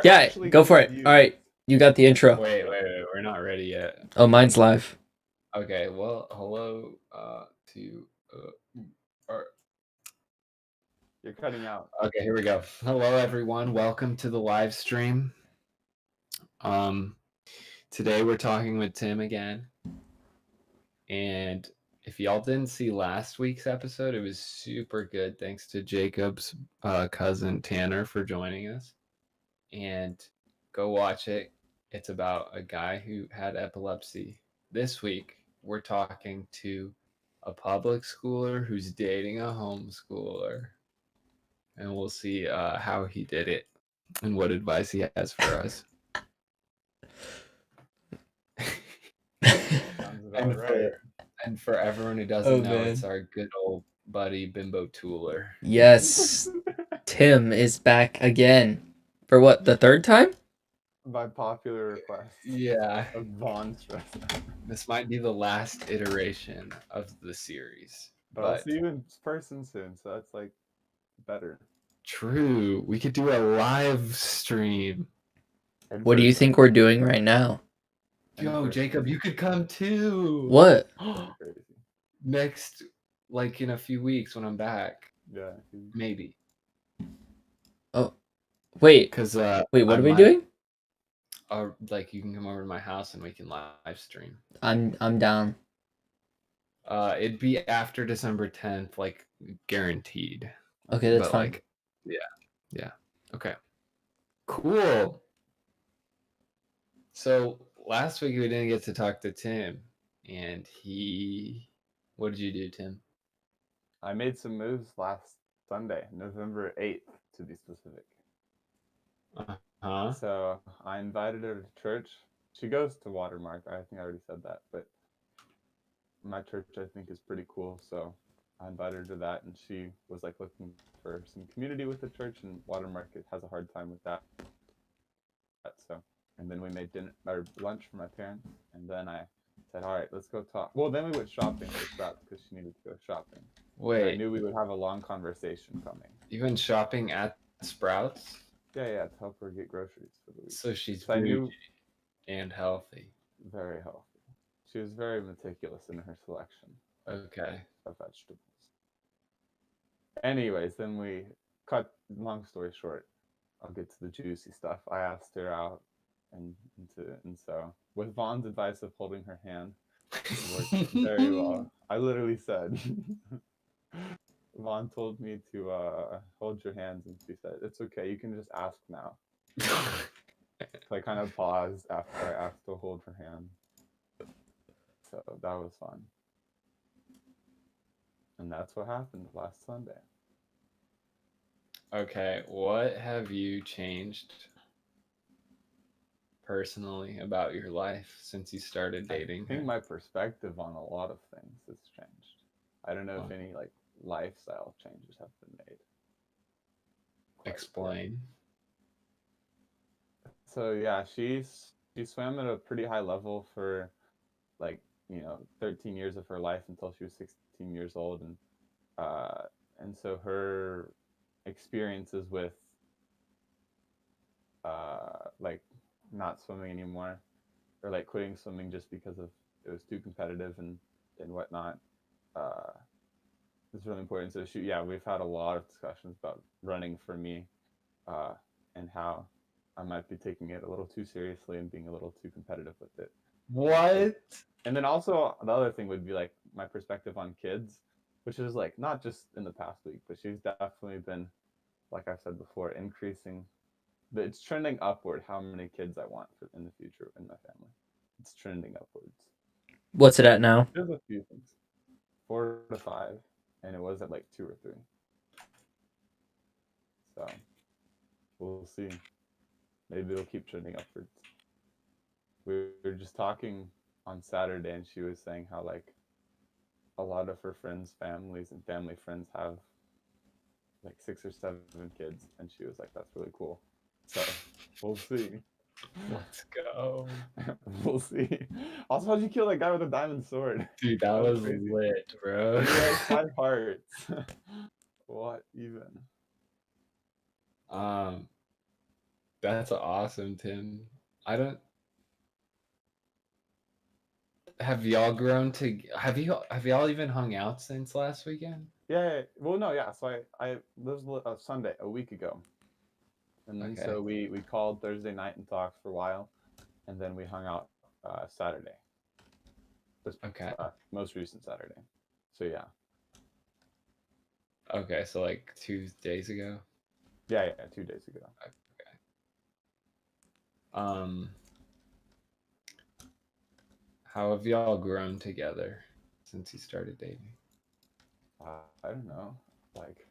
we're Yeah, actually go gonna for it. use. All right, you got the intro. Wait, we're not ready yet. Oh, mine's live. Okay, well, hello to or You're cutting out. okay, here we go. Hello everyone, welcome to the live stream. Today we're talking with Tim again. And if y'all didn't see last week's episode, it was super good. Thanks to Jacob's cousin Tanner for joining us. And go watch it. It's about a guy who had epilepsy. This week, we're talking to a public schooler who's dating a homeschooler. And we'll see how he did it and what advice he has for us. Sounds about right. And for everyone who doesn't know, it's our good old buddy Bimbo Tooler. Yes, Tim is back again. For what, the third time? By popular request. Yeah. Of Vaughn's dress. This might be the last iteration of the series. But I'll see you in person soon, so that's like better. True. We could do a live stream. What do you think we're doing right now? Yo, Jacob, you could come too. What? Crazy. Next, like in a few weeks when I'm back. Yeah. Maybe. Oh, wait. Because wait, what are we doing? Like you can come over to my house and we can live stream. I'm down. It'd be after December 10th, like guaranteed. Okay, that's fine. Like, yeah. Okay. Cool. So last week we didn't get to talk to Tim, and what did you do, Tim? I made some moves last Sunday, November 8th to be specific. So I invited her to church. She goes to Watermark. I think I already said that, but my church I think is pretty cool. So I invited her to that, and she was like looking for some community with the church, and Watermark has a hard time with that. So, and then we made dinner or lunch for my parents, and then I said, "All right, let's go talk." Well, then we went shopping for Sprouts because she needed to go shopping. Wait, and I knew we would have a long conversation coming. You went shopping at Sprouts? Yeah, to help her get groceries for the week. So she's bougie and healthy. Very healthy. She was very meticulous in her selection. Okay. Of vegetables. Anyways, then we cut. Long story short, I'll get to the juicy stuff. I asked her out, and so with Vaughn's advice of holding her hand, it worked very well. I literally said. Vaughn told me to hold your hands, and she said, "It's okay, you can just ask now." So I kind of paused after I asked to hold her hand. So that was fun. And that's what happened last Sunday. Okay, what have you changed personally about your life since you started dating? I think my perspective on a lot of things has changed. I don't know if any like lifestyle changes have been made. Explain. So yeah, she swam at a pretty high level for like 13 years of her life until she was 16 years old, and so her experiences with like not swimming anymore, or like quitting swimming just because of it was too competitive and whatnot. It's really important. So we've had a lot of discussions about running for me, and how I might be taking it a little too seriously and being a little too competitive with it. What? And then also the other thing would be like my perspective on kids, which is like not just in the past week, but she's definitely been, like I've said before, increasing. But it's trending upward how many kids I want in the future in my family. It's trending upwards. What's it at now? There's a few things. 4 to 5, and it was at like 2 or 3. So we'll see. Maybe it'll keep trending upwards. We were just talking on Saturday, and she was saying how like a lot of her friends' families and family friends have like 6 or 7 kids, and she was like, "That's really cool." So we'll see. Let's go. We'll see. Also, how'd you kill that guy with a diamond sword? Dude, that was lit, bro. He had 5 hearts. What even? That's awesome, Tim. I don't. Have y'all grown to? Have y'all even hung out since last weekend? Yeah. Well, no, yeah. So I this was a Sunday a week ago, and then Okay. so we called Thursday night and talked for a while, and then we hung out Saturday. This Okay. most recent Saturday. So yeah. Okay, so like 2 days ago. Yeah, 2 days ago. Um, how have y'all grown together since you started dating? I don't know. Like,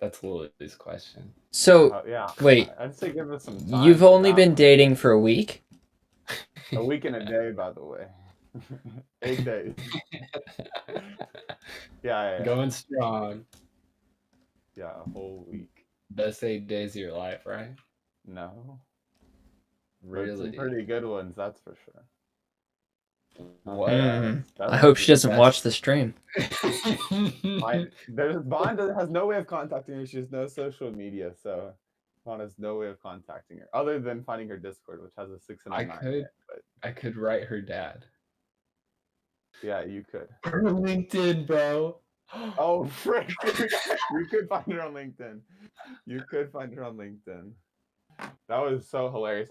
That's Lily's question. So, yeah. wait, I'd say give us some time. you've for only that been one. dating for a week? A week and a day, by the way. 8 days. Yeah. Going strong. Yeah, a whole week. Best 8 days of your life, right? No. But Really? some pretty good ones, that's for sure. What? I hope she doesn't watch the stream. Vaughn has no way of contacting her. She has no social media, so Vaughn has no way of contacting her other than finding her Discord, which has a 6 and a 9. I could write her dad. Yeah, you could. Her LinkedIn, bro. Oh, frick! You could find her on LinkedIn. You could find her on LinkedIn. That was so hilarious.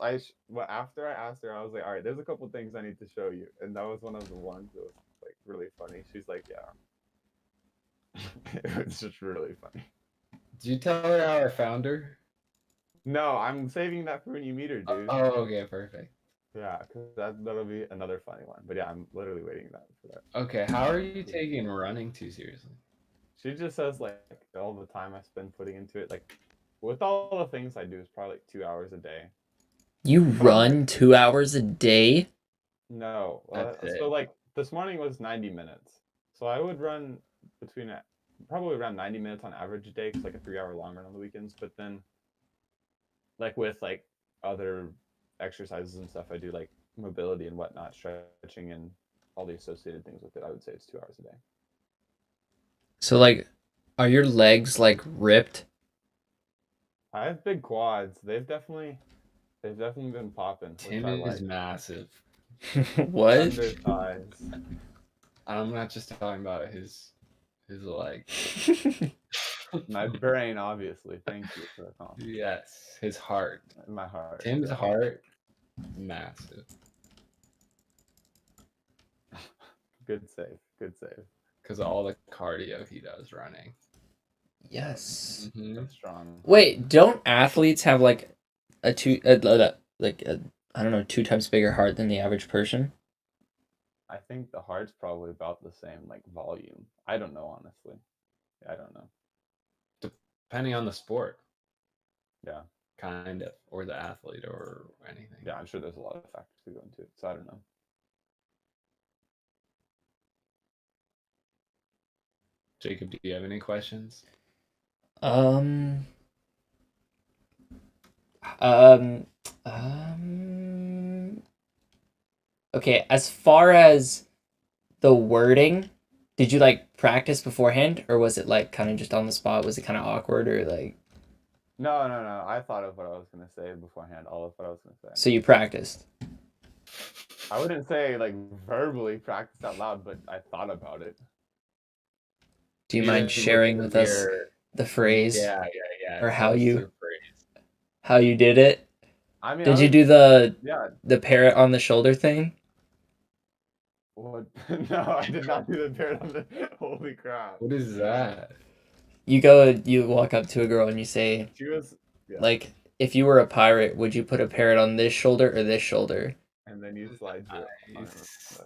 After I asked her, I was like, "All right, there's a couple things I need to show you," and that was one of the ones that was like really funny. She's like, "Yeah," it was just really funny. Did you tell her how I found her? No, I'm saving that for when you meet her, dude. Oh, okay, perfect. Yeah, because that'll be another funny one. But yeah, I'm literally waiting for that. Okay, how are you taking running too seriously? She just says like all the time I spend putting into it, like with all the things I do, is probably like 2 hours a day. You run 2 hours a day? No, That's so it. like this morning was 90 minutes, so I would run between probably around 90 minutes on average a day, because like a 3-hour long run on the weekends. But then, like with like other exercises and stuff, I do like mobility and whatnot, stretching and all the associated things with it. I would say it's 2 hours a day. So, like, are your legs, like, ripped? I have big quads. They've definitely been popping. Tim is massive. What? Under thighs. I'm not just talking about his legs. My brain, obviously. Thank you for the compliment. Yes, his heart. My heart. Tim's heart, massive. Good save. Good save. Because of all the cardio he does running. Yes. Mm-hmm. That's strong. Wait, don't athletes have like I don't know, 2 times bigger heart than the average person? I think the heart's probably about the same, like volume. I don't know, honestly. I don't know. Depending on the sport. Yeah. Kind of. Or the athlete or anything. Yeah, I'm sure there's a lot of factors to go into it, so I don't know. Jacob, do you have any questions? Okay, as far as the wording, did you like practice beforehand, or was it like kind of just on the spot? Was it kind of awkward, or like? No. I thought of what I was gonna say beforehand. All of what I was gonna say. So you practiced. I wouldn't say like verbally practice out loud, but I thought about it. Do you mind sharing with us the phrase? Yeah. Or how you did it? I mean, did you do the yeah, the parrot on the shoulder thing? What? No, I did not do the parrot on the. Holy crap! What is that? You walk up to a girl and you say, She was like, if you were a pirate, would you put a parrot on this shoulder or this shoulder? And then you slide your.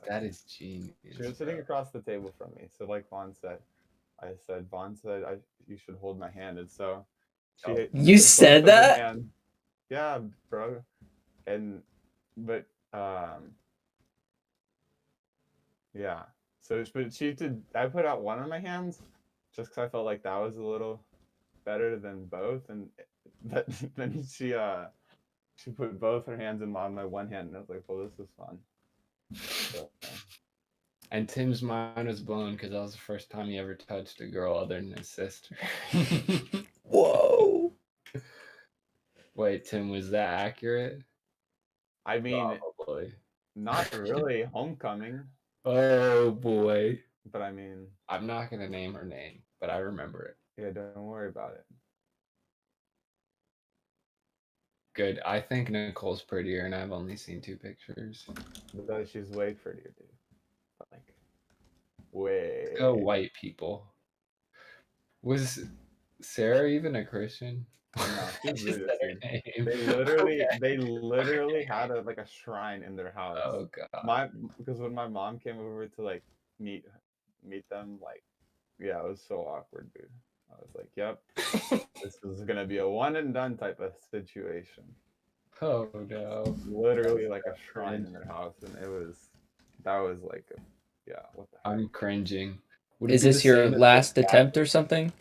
That is genius. She was sitting across the table from me, so like Vaughn said, Vaughn said you should hold my hand, and so she. You said that? Yeah, bro, but yeah. So, but she did. I put out one of my hands, just because I felt like that was a little better than both, and then she put both her hands on my one hand, and I was like, well, this is fun. So, and Tim's mind was blown because that was the first time he ever touched a girl other than his sister. Whoa. Wait, Tim, was that accurate? I mean, Probably. not really homecoming, Oh boy. but I mean, I'm not gonna name her name, but I remember it. yeah, don't worry about it. Good. I think Nicole's prettier, and I've only seen 2 pictures. Though she's way prettier, dude. But like, way. Go white people. Was Sarah even a Christian? No, I she's just Buddhist, said her dude. name. They literally had a shrine in their house. Oh god. Because when my mom came over to like meet them, like, yeah, it was so awkward, dude. I was like, yep, this is gonna be a one and done type of situation. Oh no. Literally like a shrine in their house, and that was like, yeah, what the heck? I'm cringing. Would it Is be this the your same as last the attempt or something?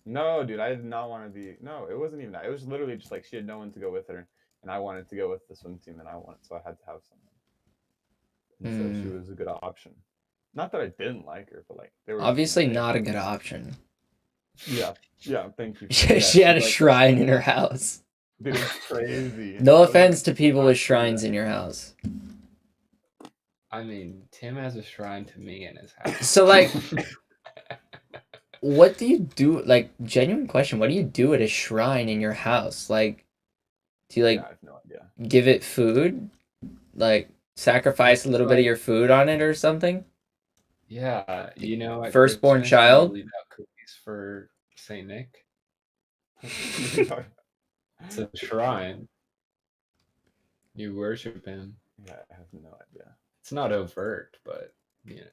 No, dude, I did not want to be. No, it wasn't even that. It was literally just like she had no one to go with her, and I wanted to go with the swim team, and so I had to have someone. And so she was a good option. Not that I didn't like her, but like there was Obviously not a good option. Yeah, thank you. She had a shrine in her house. Dude, it's crazy. No offense to people with shrines in your house. I mean, Tim has a shrine to me in his house. So like, what do you do? Like, genuine question. What do you do at a shrine in your house? Like, do you like I have no idea. give it food? Like, sacrifice a little bit of your food on it or something? Yeah, you know, at Firstborn Christmas, child? we leave out cookies for Saint Nick. Yeah, It's a shrine. You worship him. I have no idea. It's not overt, but yeah.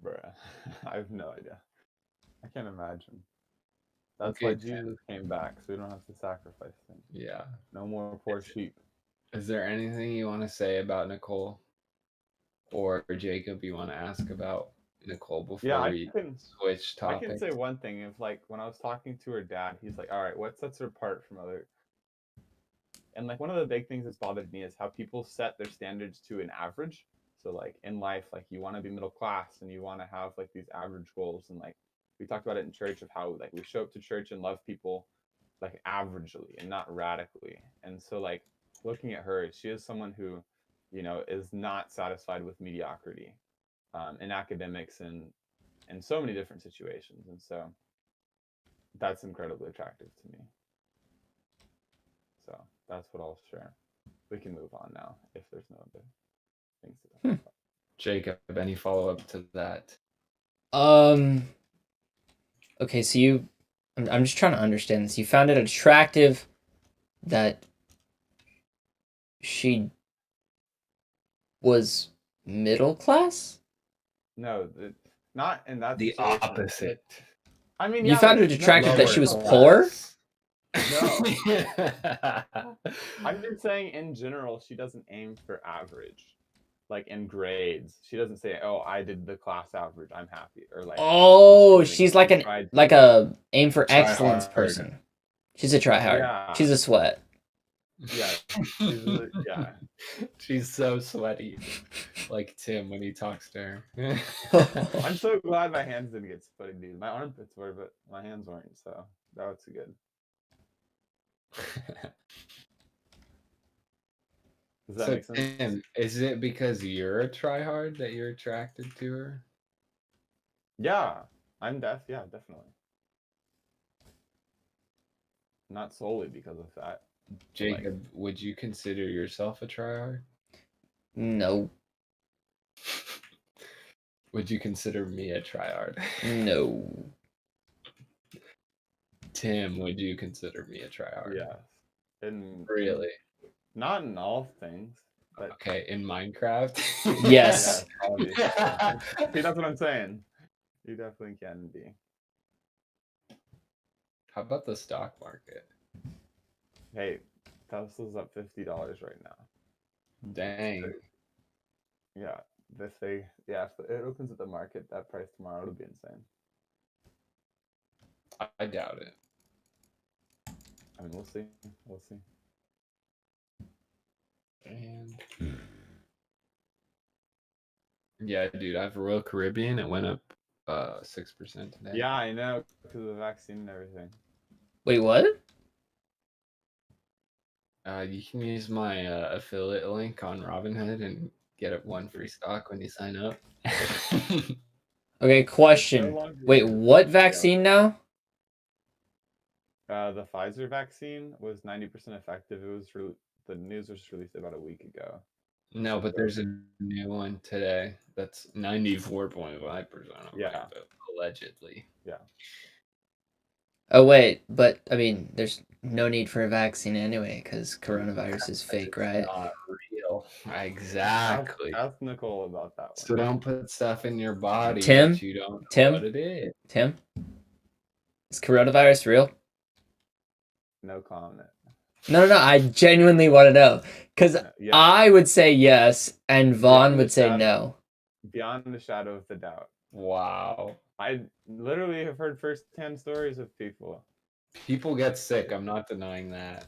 Bruh, I have no idea. I can't imagine. That's Okay, why Tim. Jesus came back, so we don't have to sacrifice things. Yeah. No more poor sheep. Is there anything you want to say about Nicole or Jacob you want to ask about Nicole before we switch I topics? can say one thing. If like when I was talking to her dad, he's like, "All right, what sets her apart from other?" And like one of the big things that's bothered me is how people set their standards to an average. So like in life, like you want to be middle class and you want to have like these average goals. And like we talked about it in church of how like we show up to church and love people like averagely and not radically. And so like looking at her, she is someone who, you know, is not satisfied with mediocrity in academics and in so many different situations. And so that's incredibly attractive to me. So that's what I'll share. We can move on now if there's no other things to talk about. Jacob, any follow up to that? Okay, so I'm just trying to understand this. You found it attractive that she was middle class? No, not in that The situation. opposite. I mean, You found it attractive that she was poor? No. I'm just saying in general, she doesn't aim for average. Like in grades, she doesn't say, "Oh, I did the class average. I'm happy." Or like, oh, she's like a aim for excellence Tryhard. person. She's a tryhard. Yeah. She's a sweat. Yeah, yeah. She's so sweaty, like Tim when he talks to her. I'm so glad my hands didn't get sweaty, dude. My armpits were, but my hands weren't. So that was good. Does that make sense? Tim, is it because you're a tryhard that you're attracted to her? Yeah, yeah, definitely. Not solely because of that. Jacob, would you consider yourself a tryhard? No. Would you consider me a tryhard? No. Tim, would you consider me a tryhard? Yeah. Really? Not in all things. But okay, in Minecraft? Yes. See, that's what I'm saying. You definitely can be. How about the stock market? Hey, Tesla's up $50 right now. Dang. Yeah, if it opens at the market, that price tomorrow, it'll be insane. I doubt it. I mean, we'll see. We'll see. And yeah, dude, I have Royal Caribbean. It went up 6% today. Yeah, I know, because of the vaccine and everything. Wait, what? You can use my affiliate link on Robinhood and get it 1 free stock when you sign up. Okay, It's question. no longer Wait, good. what vaccine now? The Pfizer vaccine was 90% effective. It was the news was released about a week ago. No, but there's a new one today that's 94.5% Yeah. effective, allegedly. Yeah. Oh wait, but I mean, there's no need for a vaccine anyway because coronavirus is fake, right? Not real. Exactly. Ask Nicole about that one. So don't put stuff in your body Tim? that you don't know Tim? what it is. Tim, is coronavirus real? No comment. No. I genuinely want to know because Yeah. I would say yes, and Vaughn would say no. Beyond the shadow of the doubt. Wow. I literally have heard first-hand stories of people. People get sick. I'm not denying that.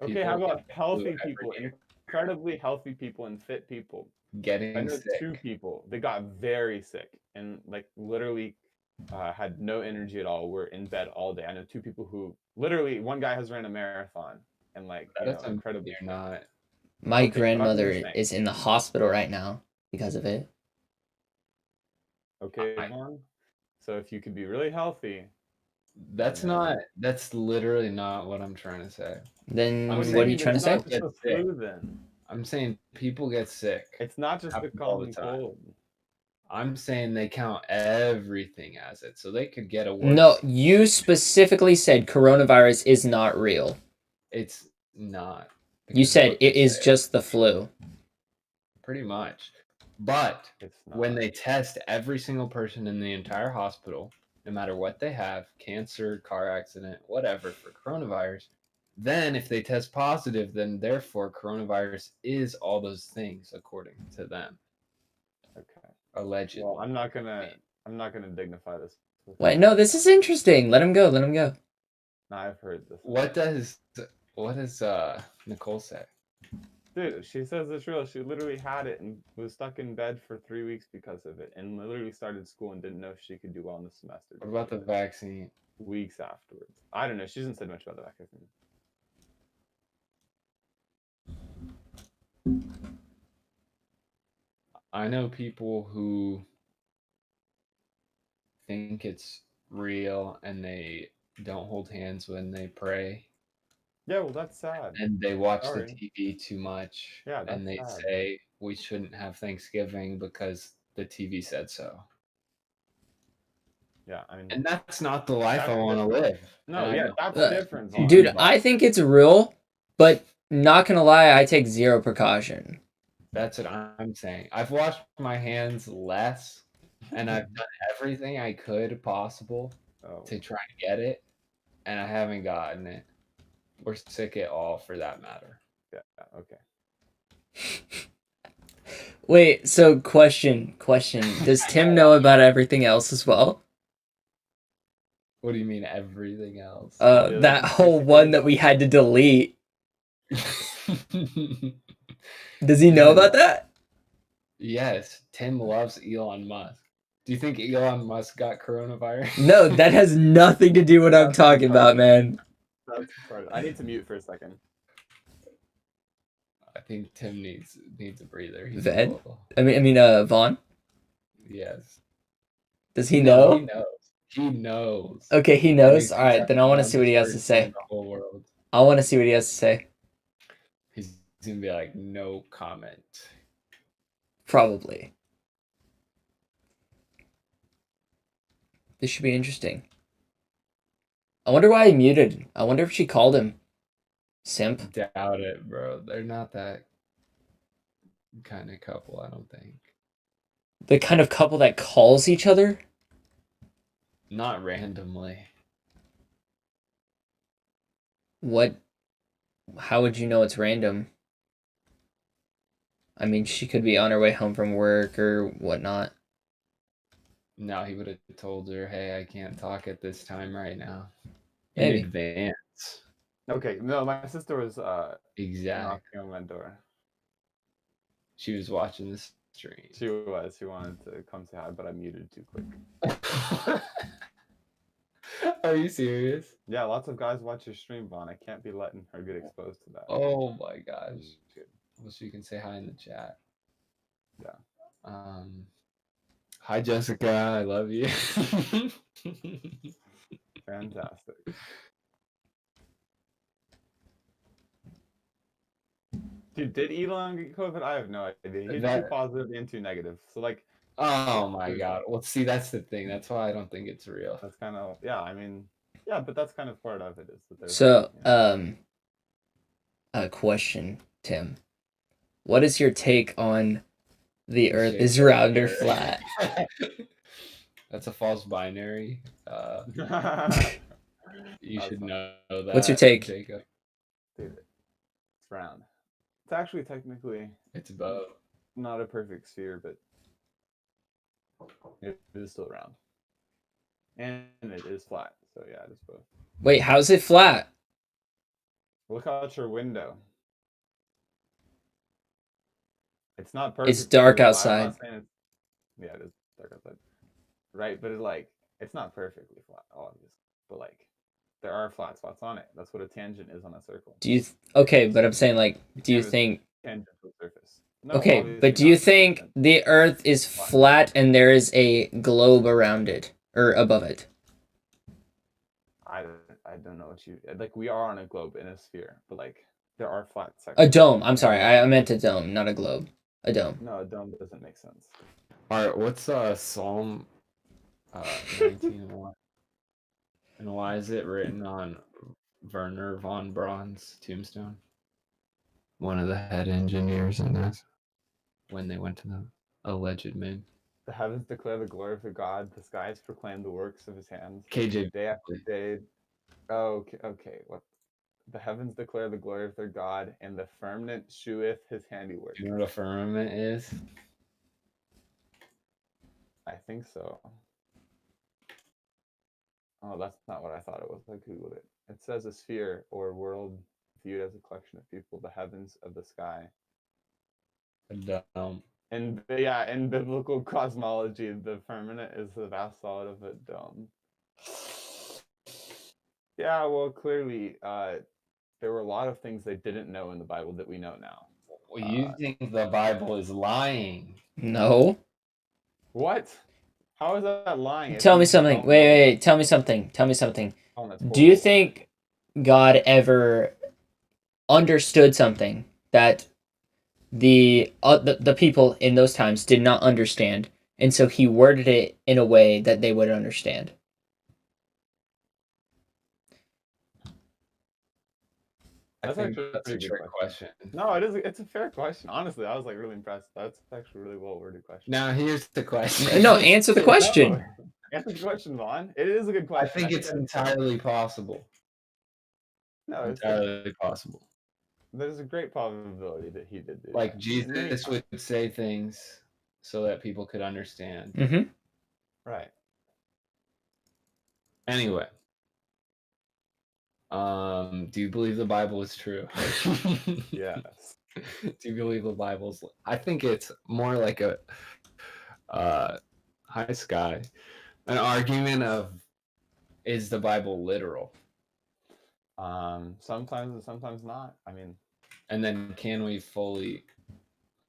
Okay, People how about get healthy flu people, every year. incredibly healthy people and fit people? I Getting know sick. 2 people. They got very sick and like literally had no energy at all. Were in bed all day. I know 2 people who literally one guy has ran a marathon and like incredibly You're not. My Okay, but I'm grandmother just saying. is in the hospital right now because of it. Okay, Vaughn. So if you could be really healthy, That's literally not what I'm trying to say. Then I'm what are saying you trying to it's say? not just the flu then. I'm saying people get sick. It's not just the Happens all the common time. cold. I'm saying they count everything as it, so they could get a worse. No, you specifically said coronavirus is not real. It's not. You said it is say. just the flu. Pretty much. But It's not. when they test every single person in the entire hospital, no matter what they have, cancer, car accident, whatever, for coronavirus, then if they test positive, then therefore coronavirus is all those things according to them. Okay. Allegedly. Well, I'm not gonna dignify this. Wait, no, this is interesting. Let him go. Let him go. No, I've heard this. What does Nicole say? Dude, she says it's real. She literally had it and was stuck in bed for 3 weeks because of it, and literally started school and didn't know if she could do well in the semester. What about the vaccine? Weeks afterwards. I don't know. She hasn't said much about the vaccine. I know people who think it's real and they don't hold hands when they pray. Yeah, well, that's sad. And they watch Sorry. the TV too much. Yeah, and they that's sad. say we shouldn't have Thanksgiving because the TV said so. Yeah, I mean, And that's not the life I that's want to different. live. No, And I yeah, know- that's different. Vaughn. Dude, I think it's real, but not gonna lie, I take zero precaution. That's what I'm saying. I've washed my hands less, and I've done everything I could possible to try and get it, and I haven't gotten it. Or sick at all, for that matter. Yeah, okay. Wait, so question. Does Tim know about everything else as well? What do you mean everything else? That whole one that we had to delete. Does he know about that? Yes, Tim loves Elon Musk. Do you think Elon Musk got coronavirus? No, that has nothing to do with what I'm talking about, man. That's part of it. I need to mute for a second. I think Tim needs a breather. He's Ved? Vaughn? Yes. Does he know? He knows. He knows. Okay, he knows. All right, then I want to see what he has to say. The whole world. I want to see what he has to say. He's gonna be like, no comment. Probably. This should be interesting. I wonder why he muted. I wonder if she called him. Simp. Doubt it, bro. They're not that kind of couple, I don't think. The kind of couple that calls each other? Not randomly. What? How would you know it's random? I mean, she could be on her way home from work or whatnot. No, he would have told her, hey, I can't talk at this time right now. Maybe. In advance. Okay, no, my sister was Exactly. knocking on my door. She was watching this stream. She was. She wanted to come say hi, but I muted too quick. Are you serious? Yeah, lots of guys watch your stream, Vaughn. I can't be letting her get exposed to that. Oh my gosh. Well, she can say hi in the chat. Yeah. Hi Jessica, I love you. Fantastic. Dude, did Elon get COVID? I have no idea. He's too positive and too negative. So like, oh my god. Well, see, that's the thing. That's why I don't think it's real. that's kind of I mean, yeah, but that's kind of part of it. Is that there's So, a question, Tim. What is your take on the Earth is round or flat? That's a false binary. You should know that. What's your take, Jacob? Dude, it's round. It's actually technically It's both. not a perfect sphere, but it is still round, and it is flat. So yeah, it is both. Wait, how's it flat? Look out your window. It's not perfect. It's dark outside. Yeah, it is dark outside. Right, but it's not perfectly flat, obviously. But like, there are flat spots on it. That's what a tangent is on a circle. Do you? Okay, but I'm saying like, do you think? Tangential surface. No, Okay, but do you think the Earth is flat and there is a globe around it or above it? I don't know what you like. We are on a globe in a sphere, but like there are flat sections. A dome. I'm sorry, I meant a dome, not a globe. A dome. No, a dome doesn't make sense. All right, what's Psalm 19:1? And why is it written on Werner von Braun's tombstone? One of the head engineers in this. When they went to the alleged moon. The heavens declare the glory of the God. The skies proclaim the works of his hands. KJ. Day after day. Oh, okay. What? The heavens declare the glory of their God, and the firmament sheweth his handiwork. Do you know what a firmament is? I think so. Oh, that's not what I thought it was. I googled it. It says a sphere or world viewed as a collection of people, the heavens of the sky. A dome. And yeah, in biblical cosmology, the firmament is the vast solid of a dome. Yeah, well, clearly, there were a lot of things they didn't know in the Bible that we know now. Well, you think the Bible is lying? No. What? How is that lying? Tell me something. Wait. Tell me something. Oh, do you think God ever understood something that the people in those times did not understand, and so he worded it in a way that they would understand? I think that's a trick question. No, it is. It's a fair question. Honestly, I was like really impressed. That's actually a really well worded question. Now here's the question. No, answer the question. No, answer the question, Vaughn. It is a good question. I think it's entirely possible. No, it's entirely possible. There's a great probability that he did do like that. Jesus would say things so that people could understand. Mm-hmm. Right. Anyway. Do you believe the Bible is true? Yes. Do you believe the Bible's? I think it's more like a hi Sky, an argument of is the Bible literal? Sometimes and sometimes not. I mean, and then can we fully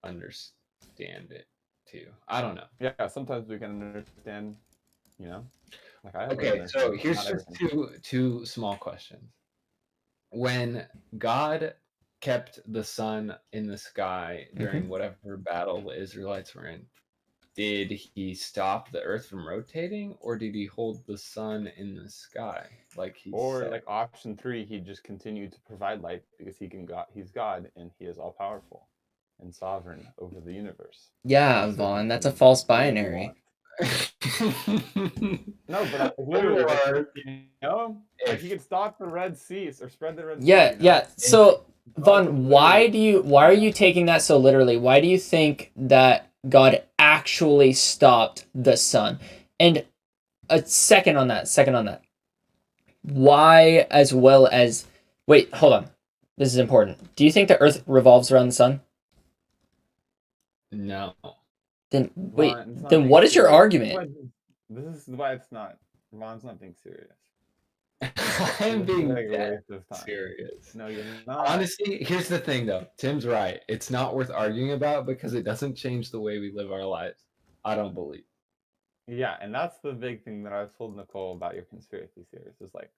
understand it too? I don't know. Yeah, sometimes we can understand. You know. Okay, so here's just two small questions. When God kept the sun in the sky during whatever battle the Israelites were in, did he stop the earth from rotating, or did he hold the sun in the sky like he said? Like option 3, he just continued to provide light because he's God and he is all powerful and sovereign over the universe. Yeah, Vaughn, that's a false binary. No, but literally, if he could stop the Red Sea or spread the Red Sea. Yeah. So, Vaughn, why are you taking that so literally? Why do you think that God actually stopped the sun? And a second on that. Why, as well as wait, hold on. This is important. Do you think the Earth revolves around the sun? No. Then wait. Vaughn, it's not Then being what is your serious. argument? This is why it's not. Vaughn's not being serious. I'm This is being like a dead waste of time. serious. No, you're not. Honestly, here's the thing though. Tim's right. It's not worth arguing about because it doesn't change the way we live our lives. I don't believe. Yeah, and that's the big thing that I've told Nicole about your conspiracy theories. Is like,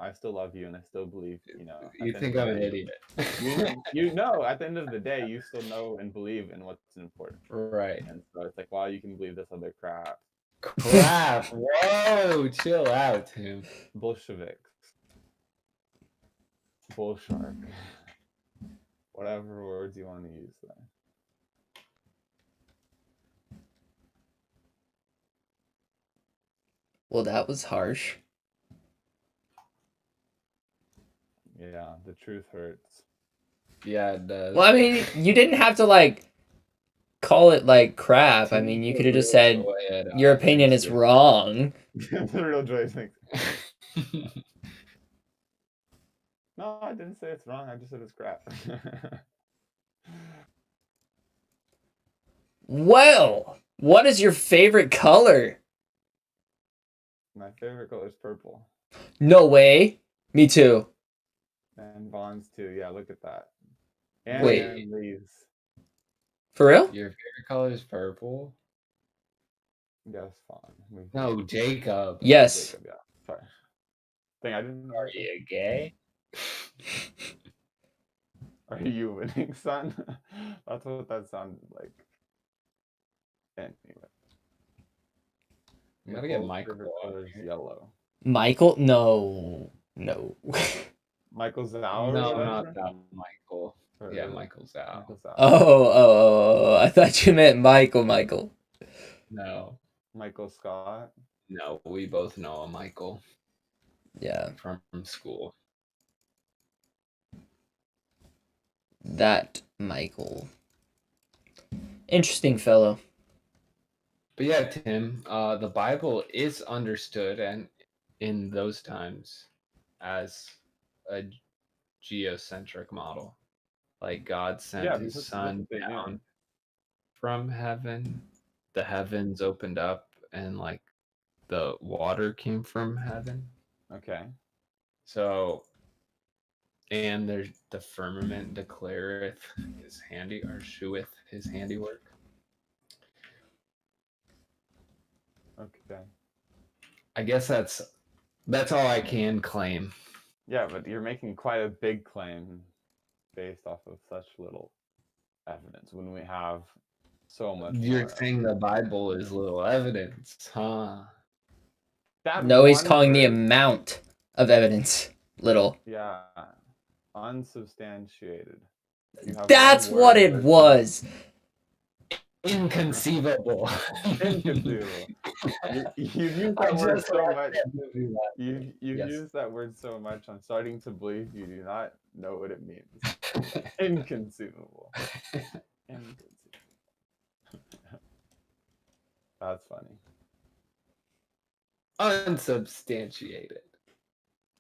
I still love you and I still believe, at You the end think of the I'm an day, idiot. you know, at the end of the day, you still know and believe in what's important. Right. And so it's like, wow, you can believe this other crap. Crap. Whoa, chill out, Tim. Bolsheviks. Bullshark. Whatever words you want to use there. Well, that was harsh. Yeah, the truth hurts. Yeah, it does. Well, I mean, you didn't have to like call it like crap. I mean, you could have just said your opinion is wrong. The real joy thing. No, I didn't say it's wrong. I just said it's crap. Well, what is your favorite color? My favorite color is purple. No way. Me too. And Vaughn's too. Yeah, look at that. And Wait. Aaron Lee's. For real? Your favorite color is purple? Yes, Vaughn. No, Jacob. Yes. Jacob, yeah. Sorry. Thing I didn't. Are you gay? Are you winning, son? That's what that sounded like. Anyway. You gotta get Nicole's Michael. favorite color is yellow. Michael? No. No. Michael Zhao? No, not that Michael. Or- Yeah, Michael's out. Michael Zhao. Oh, I thought you meant Michael. No. Michael Scott. No, we both know a Michael Yeah, from school. that Michael. Interesting fellow. But yeah, Tim, the Bible is understood and in those times as a geocentric model. Like God sent Yeah, his because that's son what they knew. down from heaven. The heavens opened up and like the water came from heaven. Okay. So and there's the firmament declareth his handy or sheweth his handiwork. Okay. I guess that's all I can claim. Yeah, but you're making quite a big claim based off of such little evidence when we have so much. You're more saying the Bible is little evidence, huh? that No, he's one calling the verse- amount of evidence little. Yeah, unsubstantiated. You have That's one what word it that's was. Inconceivable. inconceivable. You use I that word just so watched much. that movie last You Yes. use that word so much. I'm starting to believe you do not know what it means. Inconceivable. Inconceivable. That's funny. Unsubstantiated.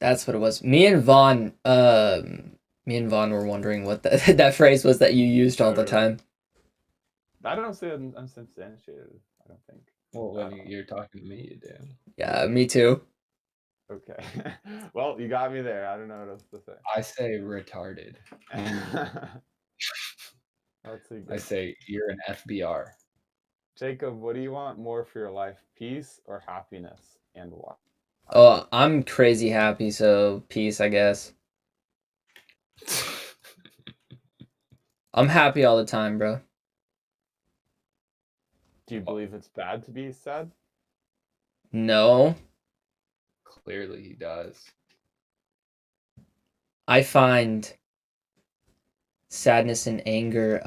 That's what it was. Me and Vaughn were wondering what that phrase was that you used all the time. I don't say unsubstantiated. I don't think. Well, when you're talking to me, you do. Yeah, me too. Okay. Well, you got me there. I don't know what else to say. I say retarded. That's a I good. say you're an FBR. Jacob, what do you want more for your life? Peace or happiness? And why? Oh, I'm crazy happy, so peace, I guess. I'm happy all the time, bro. Do you believe it's bad to be sad? No, Clearly he does. I find sadness and anger,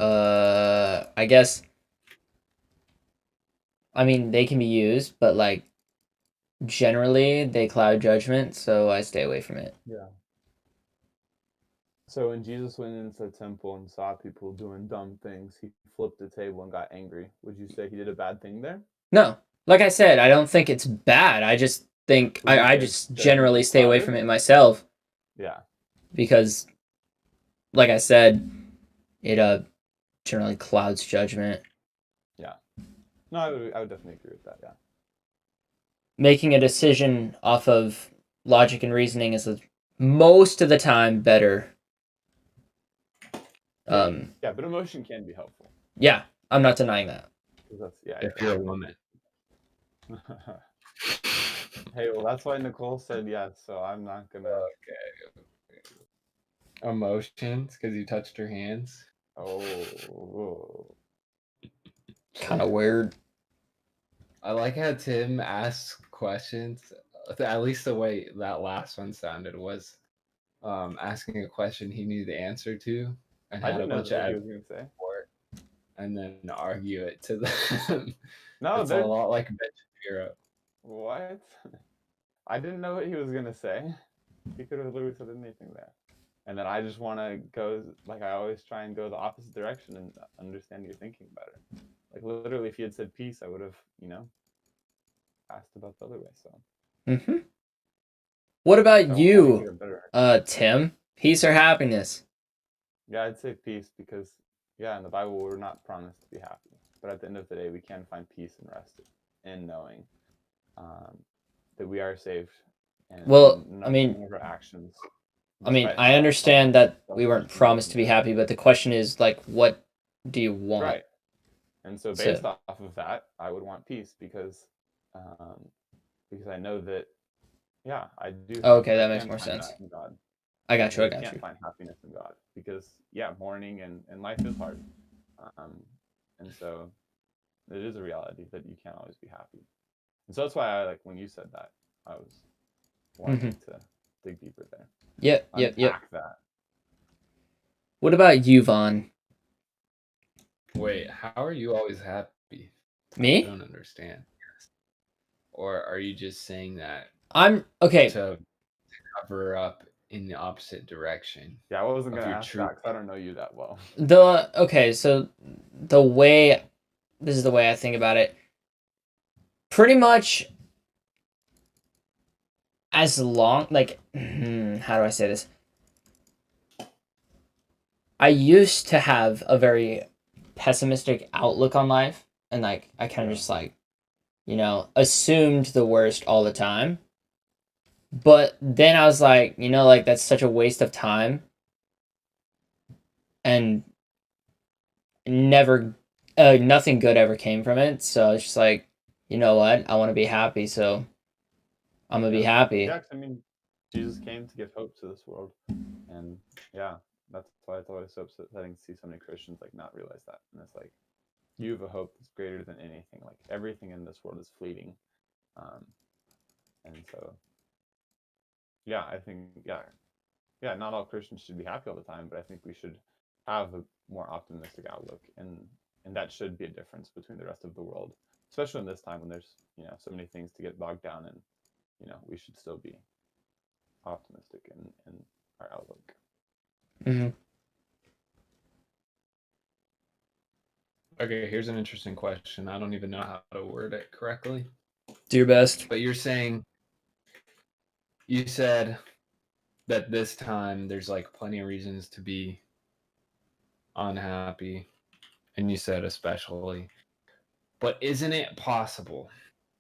I guess, I mean, they can be used, but like generally they cloud judgment, so I stay away from it. Yeah. So when Jesus went into the temple and saw people doing dumb things, he flipped the table and got angry. Would you say he did a bad thing there? No, like I said, I don't think it's bad. I just think Would you I say just it's generally stay away clouded? from it myself Yeah. because, like I said, it generally clouds judgment. Yeah. No, I would definitely agree with that. Yeah. Making a decision off of logic and reasoning is most of the time better. Yeah, but emotion can be helpful. Yeah, I'm not denying that. 'Cause that's, yeah. If you're a woman. Hey, well, that's why Nicole said yes, so I'm not gonna. Emotions, because you touched her hands. Oh. Kind of weird. I like how Tim asks questions. At least the way that last one sounded was asking a question he knew the answer to and I had a didn't know bunch what of he was gonna say. for it, and then argue it to them. No, It's a lot like Ben Shapiro. What? I didn't know what he was gonna say. He could have literally said anything there. And then I just want to go, like, I always try and go the opposite direction and understand your thinking better. Like, literally, if he had said peace, I would have, asked about the other way. So. What about So you, Tim? Peace or happiness? Yeah, I'd say peace because, yeah, in the Bible, we're not promised to be happy. But at the end of the day, we can find peace and rest in knowing that we are saved. And Well, none I mean, of our actions. I understand that we weren't promised to be happy, but the question is, like, what do you want? Right. And so based off of that, I would want peace because I know that, yeah, I do. Okay, that makes more sense. In God. I got you. I can't find happiness in God because, yeah, mourning and life is hard. And so it is a reality that you can't always be happy. And so that's why I, like, when you said that, I was wanting to dig deeper there. Yep. That. What about you, Vaughn? Wait, how are you always happy? Me? I don't understand. Or are you just saying that I'm okay to cover up in the opposite direction? Yeah, I wasn't gonna ask that because I don't know you that well. So this is the way I think about it. Pretty much as long, like, how do I say this? I used to have a very pessimistic outlook on life, and, like, I kind of just, like, assumed the worst all the time. But then I was like, like, that's such a waste of time. And nothing good ever came from it. So it's just like, you know what? I want to be happy, so I'm going to be happy. Yeah, I mean, Jesus came to give hope to this world. And, yeah, that's why it's always so upsetting to see so many Christians, like, not realize that. And it's like, you have a hope that's greater than anything. Like, everything in this world is fleeting. And so, yeah, I think, not all Christians should be happy all the time, but I think we should have a more optimistic outlook, and that should be a difference between the rest of the world, especially in this time when there's, so many things to get bogged down in. We should still be optimistic in our outlook. Okay, here's an interesting question. I don't even know how to word it correctly. Do your best. But you said that this time there's, like, plenty of reasons to be unhappy, and you said especially. But isn't it possible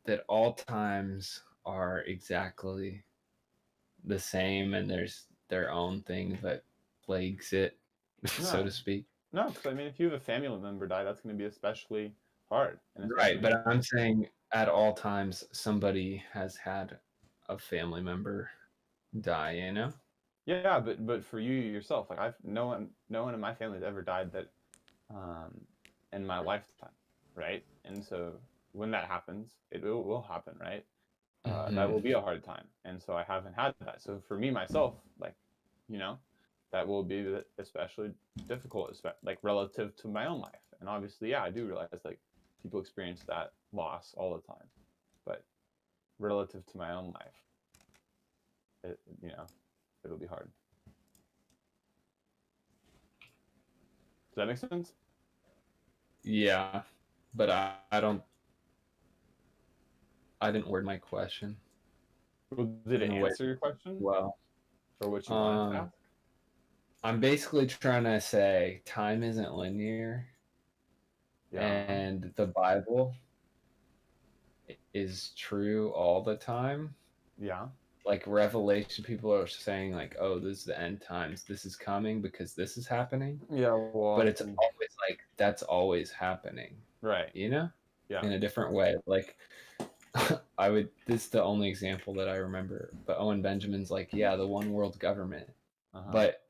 that all times are exactly the same and there's their own thing that plagues it, so to speak? No, because, I mean, if you have a family member die, that's going to be especially hard. Right, but I'm saying at all times somebody has had a family member die, Yeah, but for you yourself, like, no one in my family has ever died that in my lifetime, right? And so when that happens, it will happen, right? That will be a hard time, and so I haven't had that. So for me myself, like, that will be especially difficult, like, relative to my own life. And obviously, yeah, I do realize, like, people experience that loss all the time, but relative to my own life, it'll be hard. Does that make sense? Yeah, but I didn't word my question. Well, did it answer your question? Well, or what you wanted to ask? I'm basically trying to say time isn't linear, Yeah. and the Bible is true all the time. Yeah. Like Revelation, people are saying like, "Oh, this is the end times. This is coming because this is happening." Yeah. Well, But it's always like that's always happening, right. you know, Yeah. in a different way. Like this is the only example that I remember. But Owen Benjamin's like, yeah, the one world government. Uh-huh. But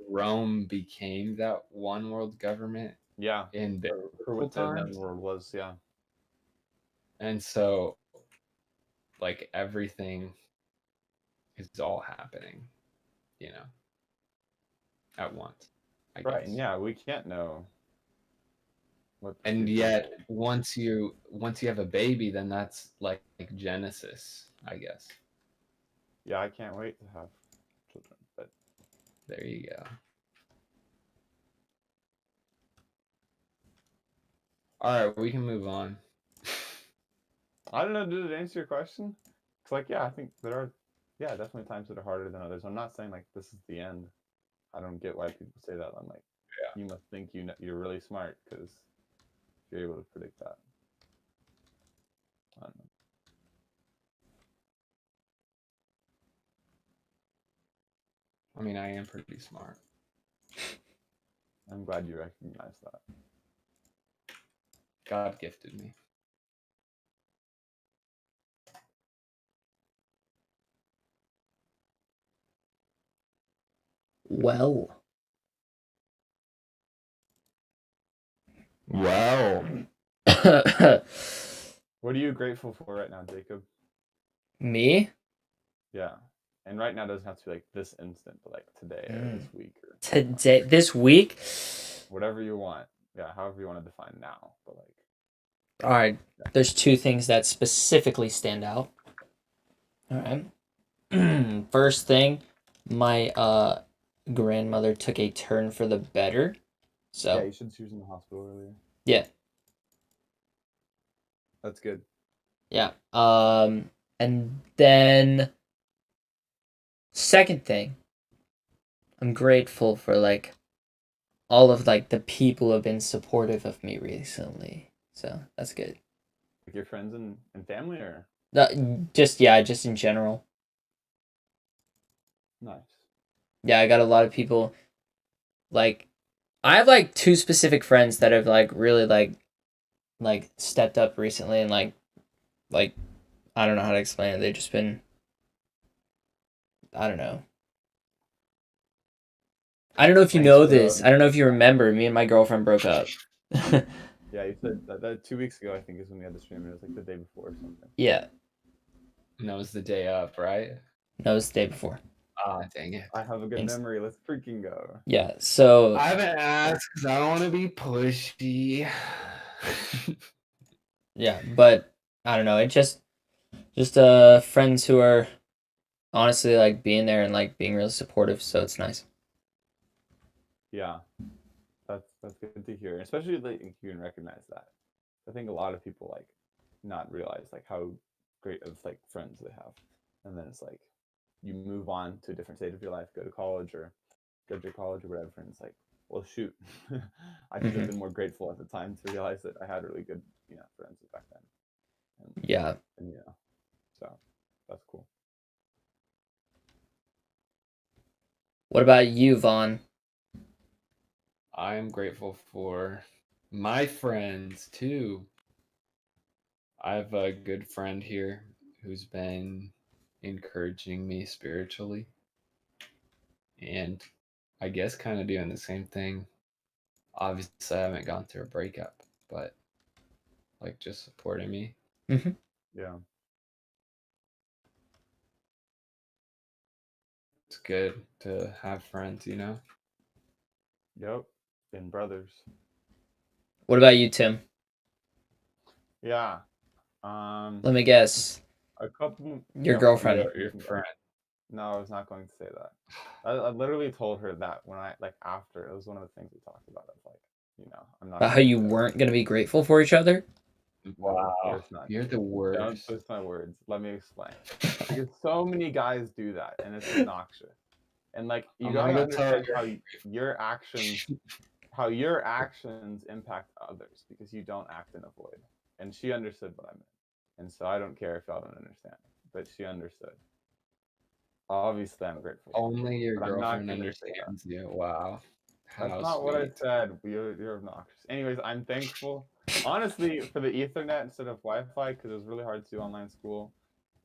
Rome became that one world government Yeah. in For biblical what the times. then world was. Yeah. And so, like, everything is all happening, you know, at once, I Right. guess. And yeah, we can't know what. And yet, once you have a baby, then that's like Genesis, I guess. Yeah, I can't wait to have children. But There you go. All right, we can move on. I don't know. Did it answer your question? It's like, yeah, I think there are, yeah, definitely times that are harder than others. I'm not saying like this is the end. I don't get why people say that. I'm like, Yeah. you must think you're really smart because you're able to predict that. I don't know. I mean, I am pretty smart. I'm glad you recognize that. God gifted me. Well. What are you grateful for right now, Jacob? Me? Yeah. And right now doesn't have to be like this instant, but like today or this week or Today, this week? whatever you want. Yeah, however you want to define now. But like, All right. There's two things that specifically stand out. All right. First thing, my grandmother took a turn for the better. So yeah, you said she was in the hospital earlier. yeah. That's good. Yeah. And then second thing, I'm grateful for like all of like the people who have been supportive of me recently. So that's good. Like your friends and family or Just in general. nice. Yeah, I got a lot of people like I have like two specific friends that have like really like stepped up recently and like I don't know how to explain it. They've just been I don't know. I don't know if you know this. I don't know if you remember. Me and my girlfriend broke up. Yeah, you said that 2 weeks ago. I think is when we had the stream. It was like the day before or something. Yeah. And that was the day up, right? No, it was the day before. Ah, dang it. I have a good Thanks. memory. Let's freaking go. Yeah. So I haven't asked because I don't want to be pushy. yeah, but I don't know. It just friends who are honestly like being there and like being really supportive. So it's nice. Yeah, that's good to hear. Especially like you can recognize that. I think a lot of people like not realize like how great of like friends they have, and then it's like you move on to a different stage of your life, go to college or graduate college or whatever, and it's like, well, shoot, I should have been more grateful at the time to realize that I had really good, friends back then. And, Yeah. and so that's cool. What about you, Vaughn? I am grateful for my friends too. I have a good friend here who's been encouraging me spiritually. And I guess kind of doing the same thing. Obviously, I haven't gone through a breakup, but like just supporting me. Mm-hmm. Yeah. It's good to have friends, Yep. And brothers. What about you, Tim? Yeah. Let me guess. A couple. Your girlfriend. Your friend. No, I was not going to say that. I literally told her that when I like after it was one of the things we talked about. Of like, I'm not. About how you weren't gonna be grateful for each other. Wow, That's not you're true. the worst. Don't twist my words. Let me explain. Because so many guys do that, and it's obnoxious. And like you gotta understand how your actions impact others because you don't act in a void. And she understood what I meant. And so I don't care if y'all don't understand. But she understood. Obviously, I'm grateful. Only your But I'm not girlfriend gonna say that. understands you. Wow. That's How not what I sweet. said. You're obnoxious. Anyways, I'm thankful, honestly, for the Ethernet instead of Wi-Fi, because it was really hard to do online school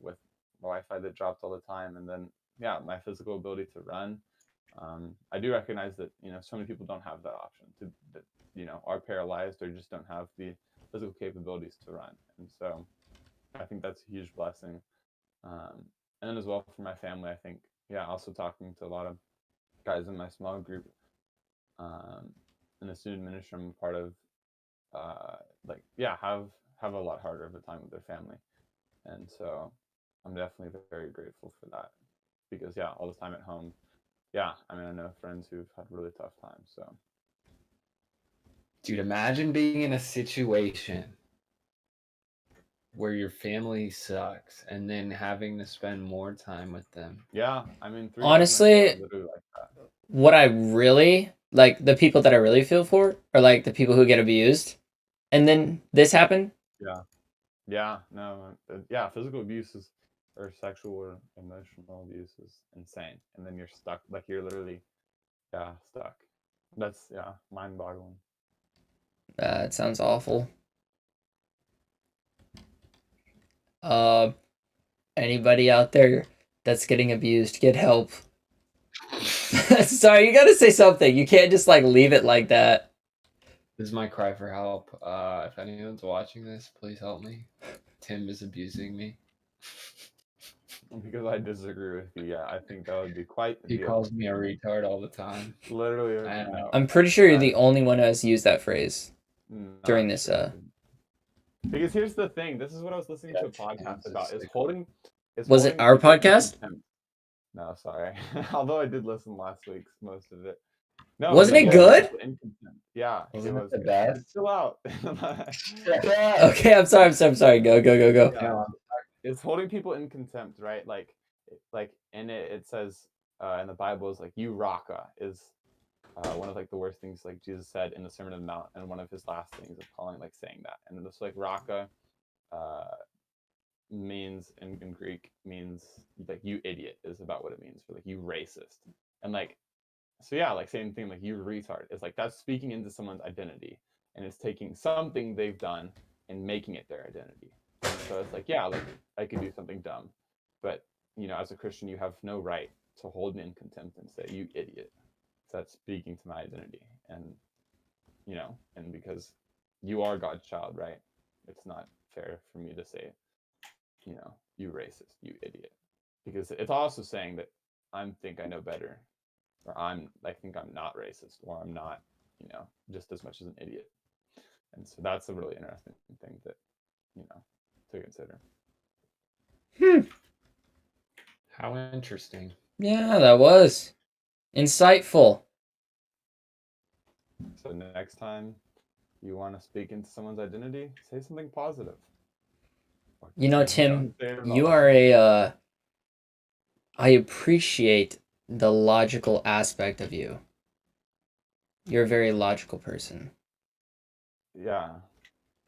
with Wi-Fi that dropped all the time, and then yeah, my physical ability to run. I do recognize that so many people don't have that option that are paralyzed or just don't have the physical capabilities to run, and so I think that's a huge blessing. And then as well for my family, I think also talking to a lot of guys in my small group in the student ministry I'm a part of, have a lot harder of a time with their family, and so I'm definitely very grateful for that because all this time at home, I mean I know friends who've had really tough times. So, Dude, imagine being in a situation where your family sucks and then having to spend more time with them. yeah, I mean 3 years Honestly, are literally like that. what I really like, the people that I really feel for are like the people who get abused, and then this happened. Physical abuse is or sexual or emotional abuse is insane, and then you're stuck, like you're literally stuck. That's mind-boggling. It sounds awful. Uh, Anybody out there that's getting abused, get help. Sorry, you gotta say something. You can't just like leave it like that. This is my cry for help. If anyone's watching this, please help me. Tim is abusing me. Because I disagree with you. I think that would be quite the He deal. calls me a retard all the time. Literally. I know. I'm pretty sure you're the only one who has used that phrase during this. Because here's the thing. This is what I was listening to a podcast about. Was it our podcast? No, sorry. Although I did listen last week's most of it. No, Wasn't it good? Yeah, Wasn't it was the good. best? Chill out. Okay, I'm sorry. Go. Yeah. It's holding people in contempt, right? Like in it says in the Bible is like Raka is one of like the worst things like Jesus said in the Sermon on the Mount, and one of his last things of calling saying that. And this like Raka means in Greek means like you idiot is about what it means for like you racist. And same thing, like you retard. It's like that's speaking into someone's identity, and it's taking something they've done and making it their identity. And so it's like I could do something dumb, but as a Christian, you have no right to hold me in contempt and say you idiot. So that's speaking to my identity, and and because you are God's child, right? It's not fair for me to say, you racist, you idiot, because it's also saying that I think I know better, or I think I'm not racist, or I'm not, just as much as an idiot. And so that's a really interesting thing that, to consider. How interesting. Yeah, that was insightful. So next time you want to speak into someone's identity, say something positive. Tim, you are I appreciate the logical aspect of you. You're a very logical person. Yeah.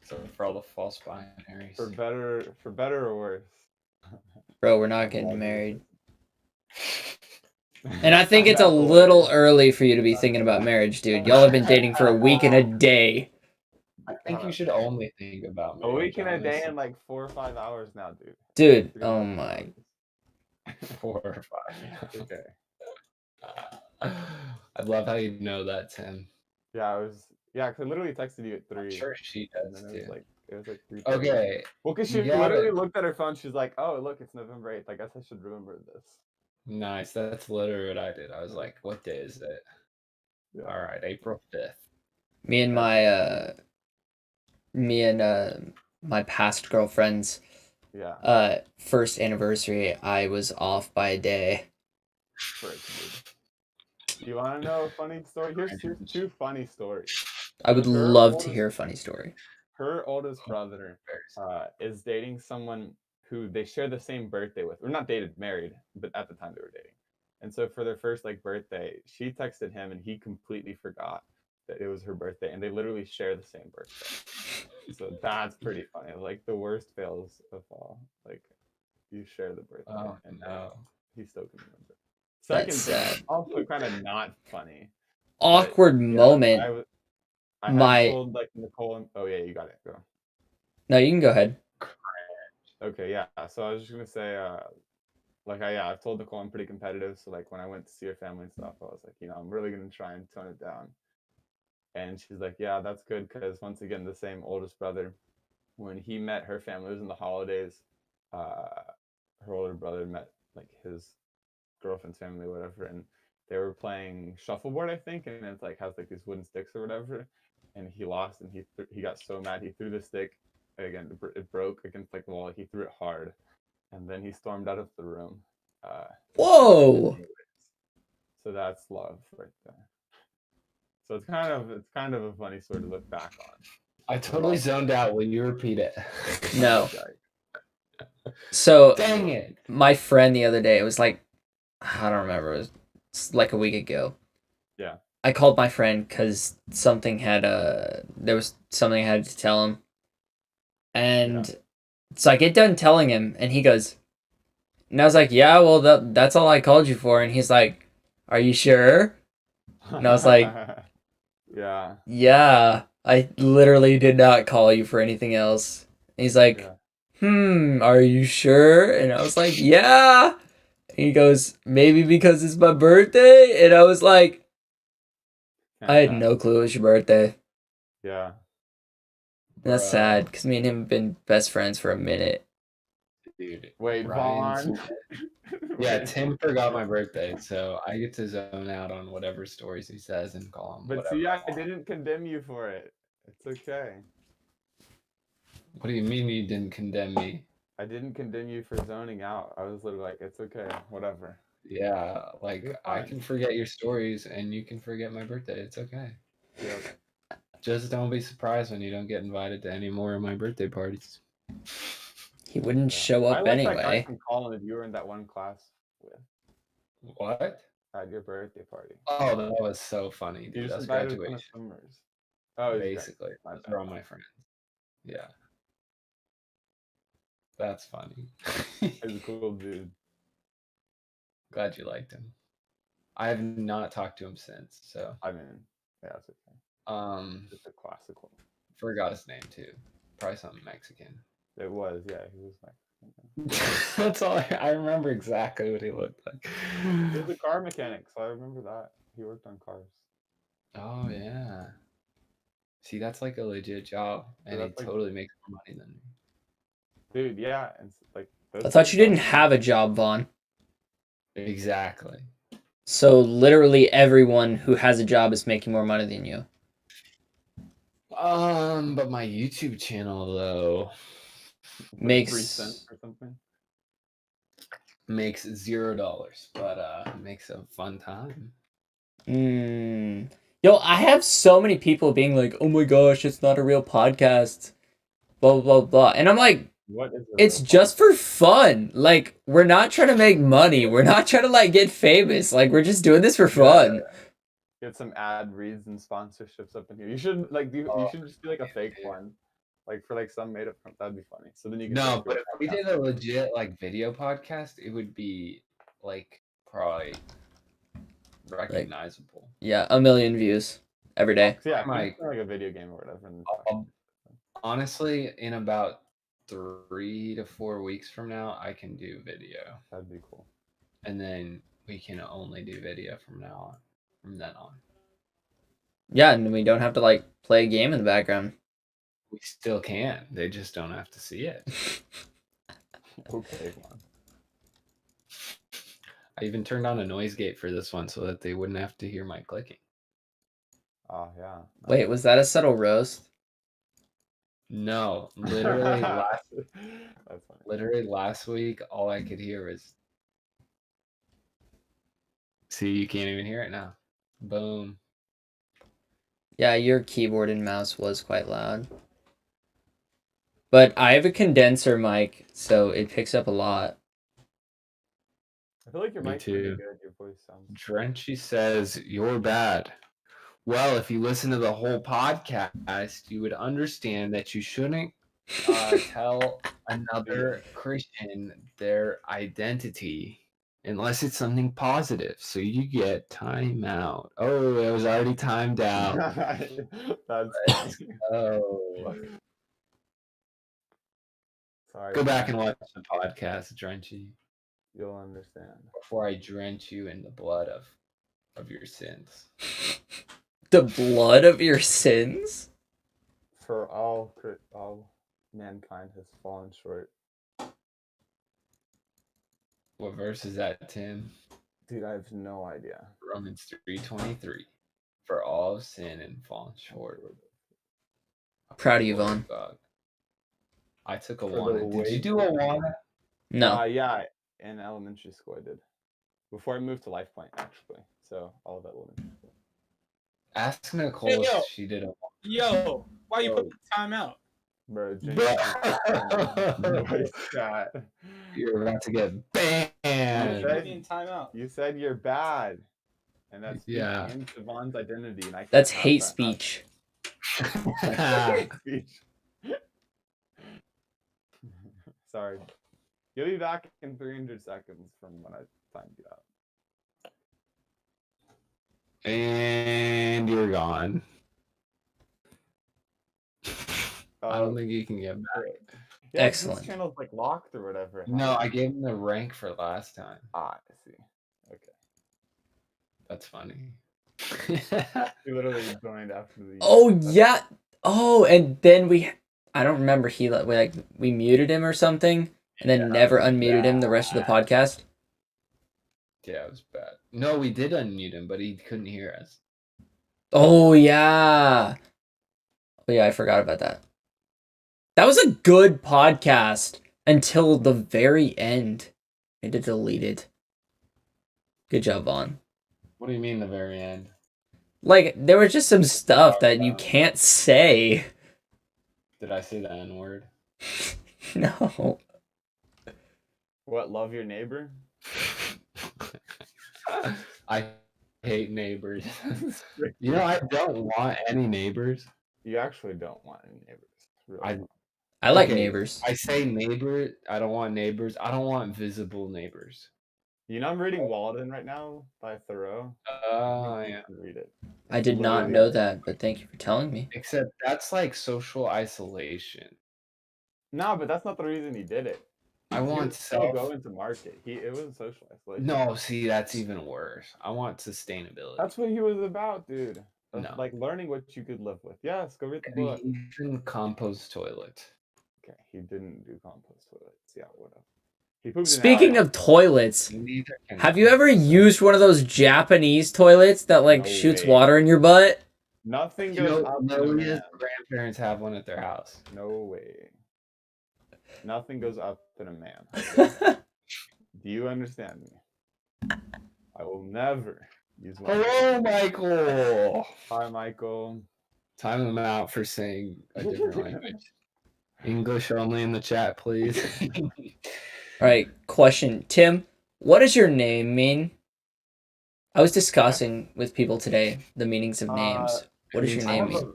So for all the false binaries. For better or worse. Bro, we're not getting married. And I think it's a little early for you to be thinking about marriage, dude. Y'all have been dating for a week and a day. I think you should only think about marriage. A week and a day and like 4 or 5 hours now, dude. Dude, oh my. 4 or 5. Okay. I love how you know that, Tim. Yeah, because I literally texted you at 3. I'm sure she does and too. It was like 3. Okay. Well, because she literally looked at her phone. She's like, "Oh, look, it's November 8th. I guess I should remember this." Nice. That's literally what I did. I was like, "What day is it?" Yeah. All right, April 5th. Me and my past girlfriend's first anniversary, I was off by a day. You want to know a funny story? Here's 2 funny stories. I would love to hear a funny story. Her oldest brother is dating someone who they share the same birthday with. Or not dated, married, but at the time they were dating. And so for their first birthday, she texted him and he completely forgot that it was her birthday, and they literally share the same birthday. So that's pretty funny. Like the worst fails of all. Like you share the birthday, Oh and no. he still can remember. Second That's thing, sad. also kind of not funny. Awkward Yeah, moment. I had My told like Nicole. Oh yeah, you got it. Go. No, you can go ahead. Okay, yeah. So I was just gonna say, like I've told Nicole I'm pretty competitive. So like when I went to see her family and stuff, I was like, I'm really gonna try and tone it down. And she's like, yeah, that's good because once again, the same oldest brother, when he met her family, it was in the holidays. Her older brother met like his girlfriend's family, or whatever, and they were playing shuffleboard, I think, and it's like has like these wooden sticks or whatever, and he lost, and he got so mad he threw the stick again. It broke against like the wall. He threw it hard, and then he stormed out of the room. Whoa! So that's love right there. So it's kind of a funny story to look back on. I totally zoned out. Will you repeat it? No. So Dang it. my friend the other day, it was like, I don't remember, it was like a week ago. Yeah. I called my friend because something had there was something I had to tell him. And so I get done telling him and he goes, and I was like, yeah, well that's all I called you for. And he's like, are you sure? And I was like, yeah. Yeah, I literally did not call you for anything else. And he's like, are you sure? And I was like, yeah. And he goes, maybe because it's my birthday? And I was like, I had no clue it was your birthday. Yeah. And that's sad because me and him have been best friends for a minute. Dude, wait, Vaughn. Yeah, Tim forgot my birthday, so I get to zone out on whatever stories he says and call him. But see, I didn't condemn you for it. It's okay. What do you mean you didn't condemn me? I didn't condemn you for zoning out. I was literally like, it's okay, whatever. Yeah, like I can forget your stories and you can forget my birthday. It's okay. Yep. Just don't be surprised when you don't get invited to any more of my birthday parties. He wouldn't show up I like that guy anyway. from Colin that you were in that one class with What? at your birthday party. Oh, that was so funny, You dude. just That's invited us graduation. to swimmers. Oh, Basically, they're all my friends. Yeah. That's funny. He's a cool dude. Glad you liked him. I have not talked to him since, so. I mean, yeah, it's okay. Just a classic one. Forgot his name too. Probably something Mexican. It was, yeah, he was Mexican. That's all I remember exactly what he looked like. He was a car mechanic, so I remember that. He worked on cars. Oh yeah. See, that's like a legit job, and he totally makes more money than me. Dude, yeah, and like. I thought you didn't have a job, Vaughn. Exactly. So literally everyone who has a job is making more money than you. But my YouTube channel though makes 3 cents or something. Makes $0, but makes a fun time. Yo, I have so many people being like, "Oh my gosh, it's not a real podcast," blah blah blah, and I'm like, what is it's just for fun. Like, we're not trying to make money. We're not trying to like get famous. Like, we're just doing this for fun. Get some ad reads and sponsorships up in here. You should like you should just do like a fake one, like for like some made up. That'd be funny. So then you can. No, but if we did a legit like video podcast, it would be like probably recognizable. Like, yeah, 1 million views every day. Yeah, like a video game or whatever. Honestly, in about 3 to 4 weeks from now, I can do video. That'd be cool. And then we can only do video from now on. From then on. Yeah, and we don't have to like play a game in the background. We still can. They just don't have to see it. Okay, man. I even turned on a noise gate for this one so that they wouldn't have to hear my clicking. Oh yeah. Wait, was that a subtle roast? No, literally last week, all I could hear was. See, you can't even hear it now. Boom. Yeah, your keyboard and mouse was quite loud. But I have a condenser mic, so it picks up a lot. I feel like your mic's pretty good. Your voice sounds. Drenchy says, "You're bad. Well, if you listen to the whole podcast, you would understand that you shouldn't tell another Christian their identity unless it's something positive. So you get time out. Oh, it was already timed out. That's Let's funny. go. Sorry. Go back man. and watch the podcast, Drenchy, You'll understand. before I drench you in the blood of your sins. The blood of your sins? For all mankind has fallen short. What verse is that, Tim? Dude, I have no idea. Romans 3:23. For all have sinned and fallen short. Proud of you, Vaughn. God. I took a For the Awana. Did you weight do a Awana? No. Yeah, in elementary school I did. Before I moved to Life Point, actually. So all of elementary school. Ask Nicole Hey, yo. if she did a Yo, why you Yo. put the time out? Bro, Awana. voice chat. You're about to get Why banned. you put me in timeout? You said you're bad. And that's Yeah. into Vaughn's identity. And I can't That's have hate that. speech. Hate speech. Sorry. You'll be back in 300 seconds from when I timed you out. And you're gone. I don't Oh, think you can get back. yeah, Excellent. This channel's like locked or whatever. No, I gave him the rank for last time. Ah, I see. Okay. That's funny. He literally joined after the. Oh yeah. Oh, and then I don't remember, we muted him or something and then never unmuted him the rest of the podcast. Yeah, it was bad. No, we did unmute him, but he couldn't hear us. Oh yeah. Oh yeah, I forgot about that. That was a good podcast until the very end. I had to delete it. Good job, Vaughn. What do you mean the very end? Like, there was just some stuff that you can't say. Did I say the N-word? No. What? Love your neighbor? I hate neighbors. You know, I don't want any neighbors. You actually don't want any neighbors. Really. I like Okay, neighbors. I say neighbor. I don't want neighbors. I don't want visible neighbors. You know, I'm reading Walden right now by Thoreau. Oh, You yeah. can read it. I did not know that, but thank you for telling me. Except that's like social isolation. No, but that's not the reason he did it. I He want would still self. go into market. It was social isolation. No, see, that's even worse. I want sustainability. That's what he was about, dude. No. Like learning what you could live with. Yes, go read the book. Even compost toilet. Okay, he didn't do compost toilets. Yeah, whatever. He pooped in Speaking alley. of toilets, Neither can have you ever used one of those Japanese toilets that like No shoots way. water in your butt? Nothing You goes know, up in a Maria's man. grandparents have one at their house. No way. Nothing goes up in a man. Do you understand me? I will never use one. Hello, Michael. Hi, Michael. Time him out for saying a different language. English only in the chat, please. All right, question. Tim, what does your name mean? I was discussing with people today the meanings of names. What does your means name have mean?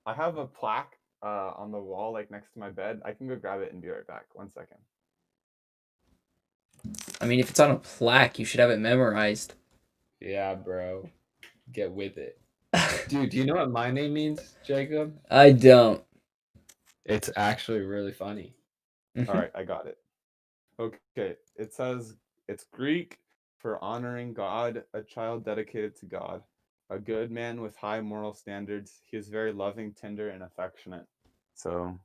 I have a plaque on the wall, like next to my bed. I can go grab it and be right back. 1 second. I mean, if it's on a plaque, you should have it memorized. Yeah, bro. Get with it. Dude, do you know what my name means, Jacob? I don't. It's actually really funny. All right, I got it. Okay, it says it's Greek for honoring God, a child dedicated to God, a good man with high moral standards. He is very loving, tender, and affectionate. So,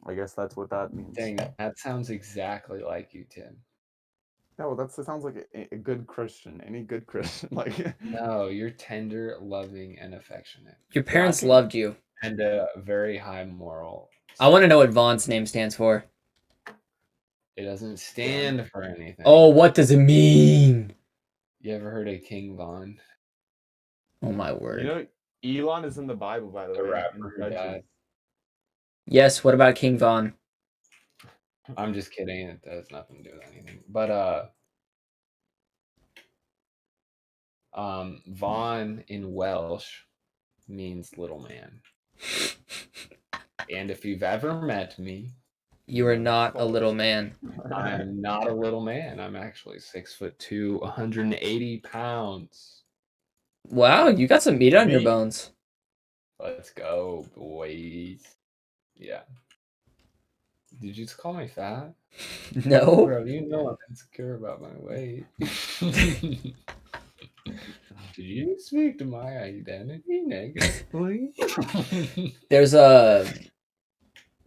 I guess that's what that means. Dang, that sounds exactly like you, Tim. Yeah, well, that sounds like a good Christian. Any good Christian, like. No, you're tender, loving, and affectionate. Your parents can- loved you. And a very high moral. I want to know what Vaughn's name stands for. It doesn't stand for anything. Oh, what does it mean? You ever heard of King Vaughn? Oh my word. You know, Elon is in the Bible, by the The way. rapper in who Judges. died. Yes, what about King Vaughn? I'm just kidding. It has nothing to do with anything. But Vaughn in Welsh means little man. And if you've ever met me, You are not a little man. I'm not a little man. I'm actually 6'2", 180 pounds. Wow, you got some meat on your Meat. bones. Let's go, boys. Yeah. Did you just call me fat? No. Bro, you know I'm insecure about my weight. Did you speak to my identity negatively? There's a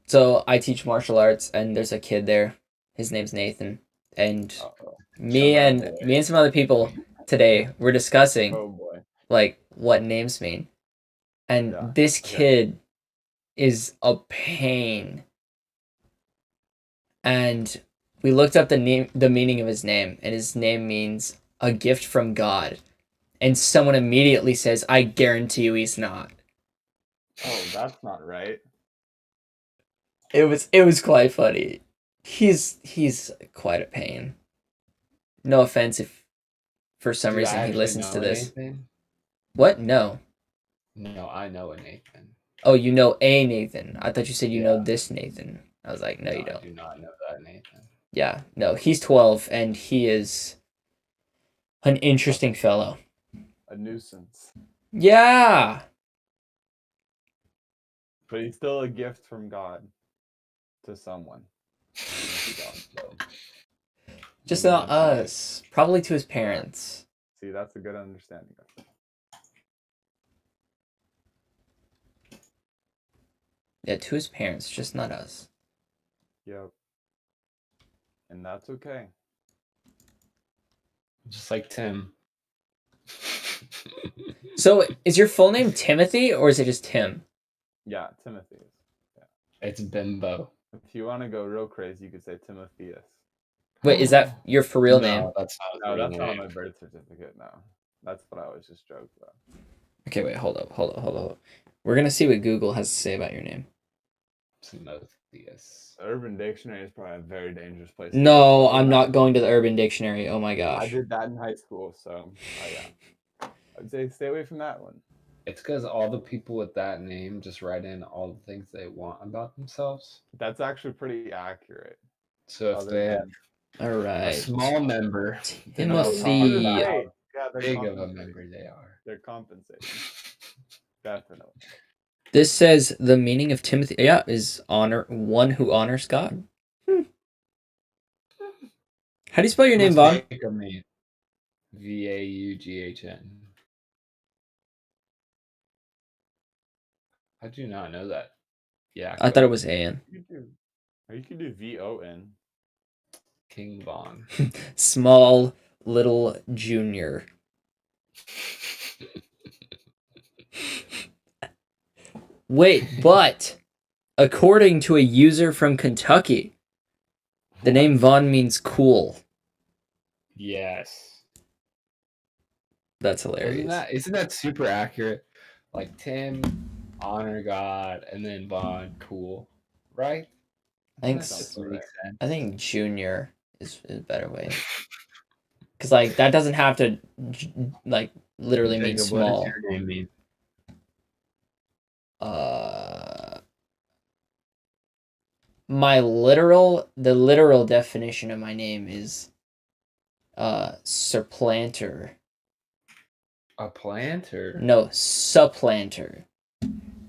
so I teach martial arts and there's a kid there. His name's Nathan. And Uh-oh. me and some other people today were discussing Oh boy. like what names mean. And Yeah, this okay. kid is a pain. And we looked up the meaning of his name, and his name means a gift from God. And someone immediately says, I guarantee you he's not. Oh, that's not right. It was quite funny. He's quite a pain. No offense if for some Do I reason he actually listens to know this. Nathan? What? No. No, I know a Nathan. Oh, you know a Nathan. I thought you said you know Yeah. this Nathan. I was like, no, you I don't. do not know that Nathan. Yeah, no, he's 12 and he is an interesting fellow. A nuisance. Yeah. But he's still a gift from God to someone. So, Just maybe not not to you. us. Probably to his parents. See, that's a good understanding of it. Yeah, to his parents, just not us. Yep. And that's okay. Just like Tim. So, is your full name Timothy or is it just Tim? Yeah, Timothy. It's Bimbo. If you want to go real crazy, you could say Timotheus. Wait, is that your for real No, name? that's not. No, his real that's not on name. my birth certificate. No, that's what I was just joking about. Okay, wait, hold up. We're gonna see what Google has to say about your name. Timotheus. The Urban Dictionary is probably a very dangerous place. No, I'm not going to the Urban Dictionary. Oh my I gosh. did that in high school, so yeah. I'd say stay away from that one. It's because all the people with that name just write in all the things they want about themselves. That's actually pretty accurate. So if Other they have All a right. small member, they don't talk Timothy. about Hey, how yeah, they're big of a compensating. member they are. They're compensating. Definitely. This says the meaning of Timothy, yeah, is honor one who honors God. How do you spell your name, Vaughn? Vaughn. I do not know that. Yeah. I thought it was An. You can do VON. King Vaughn. Small little junior. Wait, but according to a user from Kentucky, the name Vaughn means cool. Yes. That's hilarious. Isn't that super accurate? Like Tim, honor God, and then Vaughn, cool, right? I think That just makes sense. I think junior is a better way. Because like that doesn't have to like literally mean Jacob, small. what does your name mean? The literal definition of my name is supplanter. A planter. No, supplanter,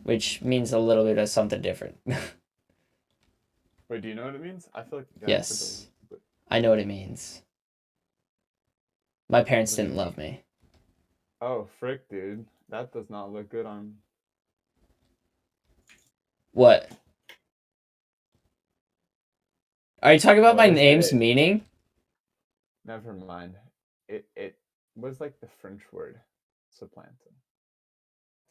which means a little bit of something different. Wait, do you know what it means? I feel like you guys Yes. but I know what it means. My parents What does it didn't love me. oh frick, dude. That does not look good on What? Are you talking about my What is name's it? meaning? Never mind. It was like the French word supplanting.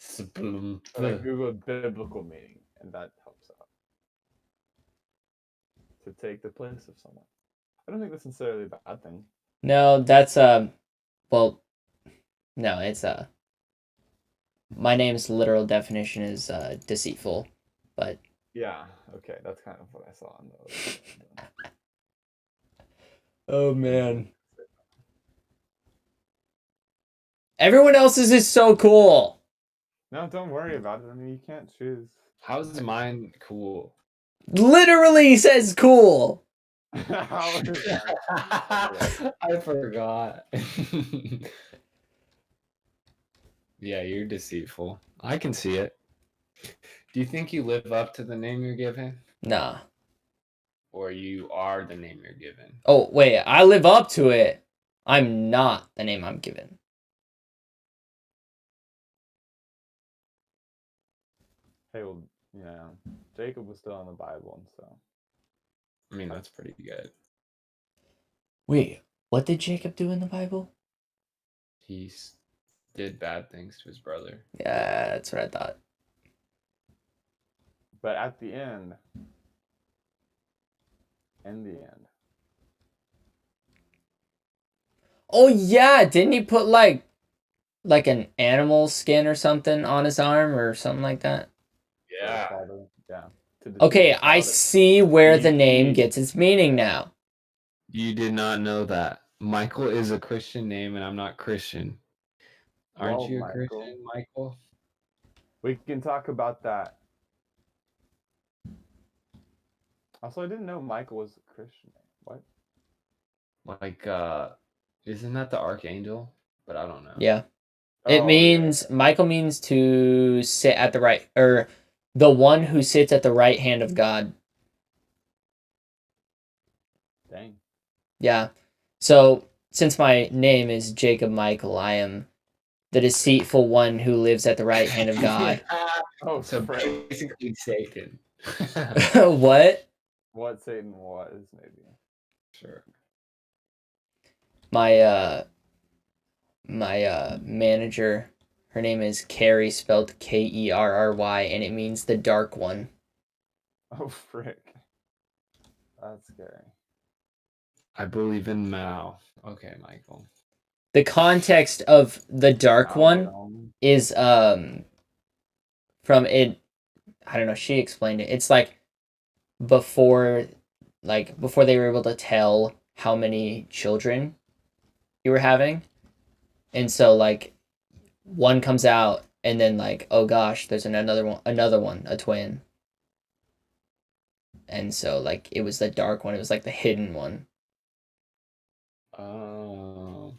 Sploom. Or I googled biblical meaning, and that helps out. To take the place of someone. I don't think that's necessarily a bad thing. No, that's well, no, it's my name's literal definition is deceitful, but Yeah, okay, that's kind of what I saw on the oh man. Everyone else's is so cool. No, don't worry about it. I mean, you can't choose. How's mine cool? Literally says cool. How is that? I forgot. Yeah, you're deceitful. I can see it. Do you think you live up to the name you're given? Nah. Or you are the name you're given? Oh, wait, I live up to it. I'm not the name I'm given. Hey, well, yeah, Jacob was still in the Bible, and so. I mean, that's pretty good. Wait, what did Jacob do in the Bible? He did bad things to his brother. Yeah, that's what I thought. But at the end, Oh yeah, didn't he put like an animal skin or something on his arm or something like that? the father, yeah. Okay, I see where the name gets its meaning now. You did not know that. Michael is a Christian name, and I'm not Christian. Aren't Well, you a Michael. Christian, Michael? We can talk about that. Also, I didn't know Michael was a Christian name. What? Like, isn't that the archangel? But I don't know. Yeah. It Oh, means Michael means to sit at the right, or the one who sits at the right hand of God. Dang. Yeah. So, since my name is Jacob Michael, I am the deceitful one who lives at the right hand of God. Oh, So frick. basically Satan. What? What Satan was, maybe. Sure. My manager, her name is Carrie, spelled Kerry, and it means the dark one. Oh, frick. That's scary. I believe in Mao. Okay, Michael. The context of the dark one is from it. I don't know. She explained it. It's like before they were able to tell how many children you were having, and so like one comes out, and then like, oh gosh, there's another one, a twin, and so like it was the dark one. It was like the hidden one. Oh.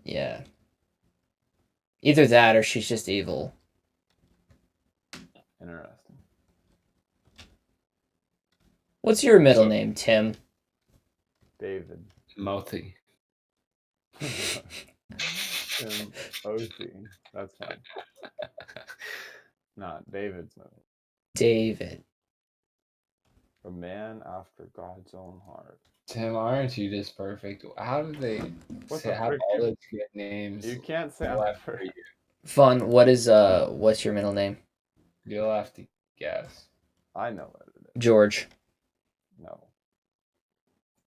Yeah. Either that or she's just evil. Interesting. What's your middle name, Tim? David. Mouthy. O.C. That's fine. Not David's name. David. A man after God's own heart. Tim, aren't you just perfect? How do they have all those good names? You can't say for you. Vaughn, what's your middle name? You'll have to guess. I know what it is. George. No.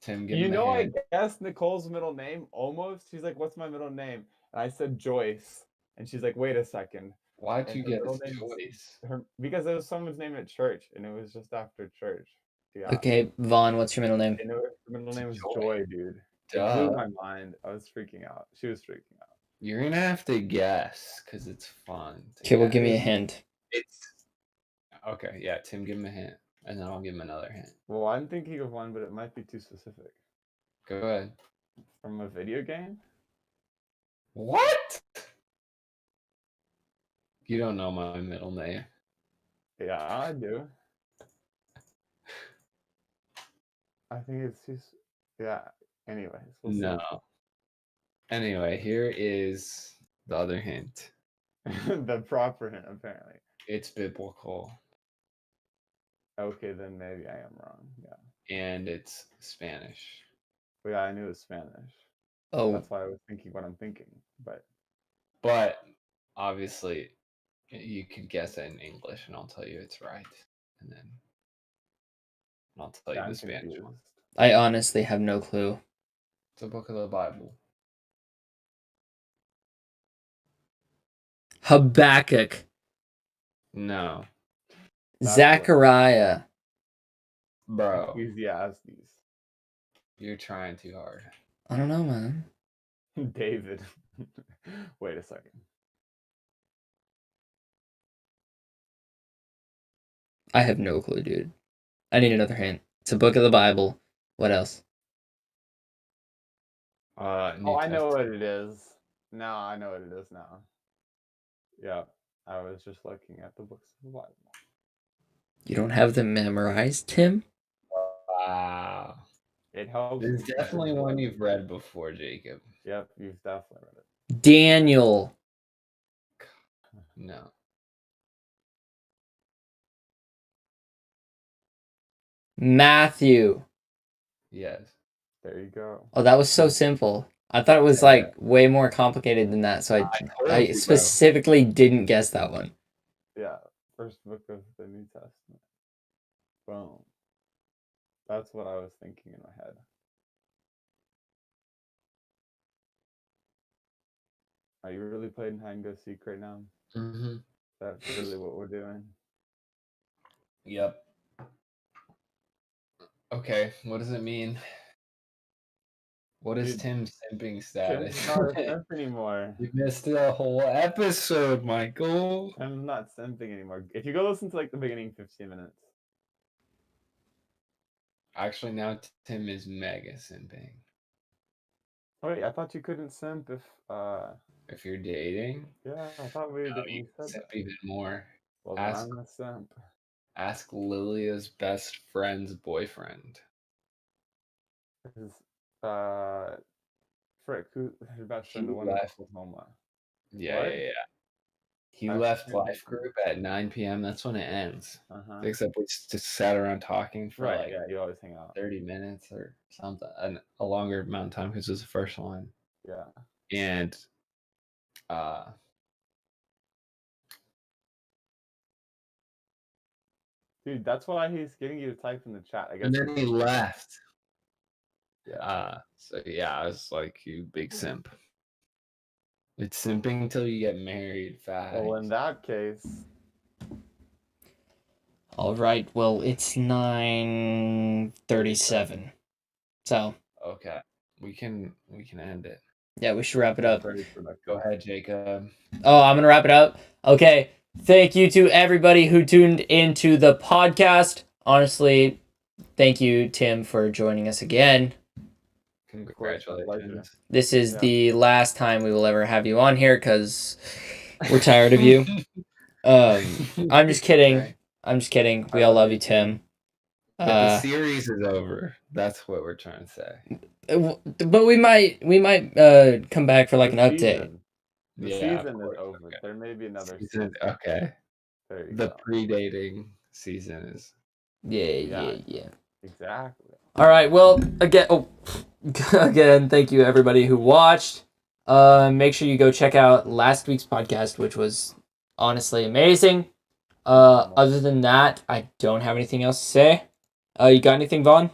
Tim, give You him a know, I hint. guessed Nicole's middle name almost. She's like, "What's my middle name?" And I said Joyce, and she's like, "Wait a second." Why'd And you her get middle this name is- choice? because it was someone's name at church, and it was just after church. Yeah. Okay, Vaughn, what's your middle name? And her middle name was Joy. Joy, dude. It Duh. blew my mind. I was freaking out. She was freaking out. You're gonna have to guess because it's fun. Okay, well, give me a hint. It's okay. Yeah, Tim, give him a hint, and then I'll give him another hint. Well, I'm thinking of one, but it might be too specific. Go ahead. From a video game? What? You don't know my middle name. Yeah, I do. I think it's just, yeah. Anyways, we'll No. Anyway, here is the other hint. see. The proper hint, apparently. It's biblical, Okay, then maybe I am wrong. Yeah. and it's Spanish. But yeah, I knew it was Spanish. Oh, That's why I was thinking what I'm thinking. But obviously, you could guess it in English, and I'll tell you it's right, and then I'll tell you I'm the Spanish confused. one. I honestly have no clue. It's a book of the Bible. Habakkuk. No, That's Zechariah. bro, Ecclesiastes. you're trying too hard. I don't know, man. David. Wait a second. I have no clue, dude. I need another hint. It's a book of the Bible. What else? New Oh, I know Testament. what it is. No, I know what it is now. Yeah, I was just looking at the books of the Bible. You don't have them memorized, Tim? Wow. It helps. There's me keep definitely it. one you've read before, Jacob. Yep, you've definitely read it. Daniel. No. Matthew. Yes. There you go. Oh, that was so simple. I thought it was Yeah. like way more complicated than that, so told I you, bro. specifically didn't guess that one. Yeah, first book of the New Testament. Boom. That's what I was thinking in my head. Are you really playing hide and go seek right now? Mm-hmm. That's really what we're doing. Yep. Okay, what does it mean? What is Dude, Tim's simping status? Tim's not a simp anymore. You missed a whole episode, Michael. Tim's not simping anymore. If you go listen to like the beginning 15 minutes. Actually, now Tim is mega simping. Oh, wait, I thought you couldn't simp If you're dating, yeah, I thought we you we can said simp that. even more. Well, then Ask I'm a simp. ask Lilia's best friend's boyfriend. Because Frick, who her best friend, the He one in left. Oklahoma. Yeah, What? yeah, yeah. He I left forget. Life Group at 9 p.m. That's when it ends. Uh-huh. Except we just sat around talking for Right, like yeah, you always hang out. 30 minutes or something, a longer amount of time because it was the first one. Yeah. And Dude, that's why he's getting you to type in the chat. I guess. and then he left. Yeah. So yeah, I was like, you big simp. It's simping until you get married fast. Well, in that case, All right. Well, it's 9:37. So, Okay. We can end it. yeah, we should wrap it up. very productive. Go ahead, Jacob. Oh, I'm going to wrap it up. Okay. Thank you to everybody who tuned into the podcast. Honestly, thank you, Tim, for joining us again. Congratulations. This is the last time we will ever have you on here because we're tired of you. I'm just kidding. Okay. I'm just kidding. We all love you, Tim. But the series is over. That's what we're trying to say. But we might come back for like an update. The Yeah, season of course. is over. Okay. There may be another Season, season. okay. There you The go. pre-dating season is. Yeah. Exactly. All right. Well, again, thank you everybody who watched. Make sure you go check out last week's podcast, which was honestly amazing. Other than that, I don't have anything else to say. You got anything, Vaughn?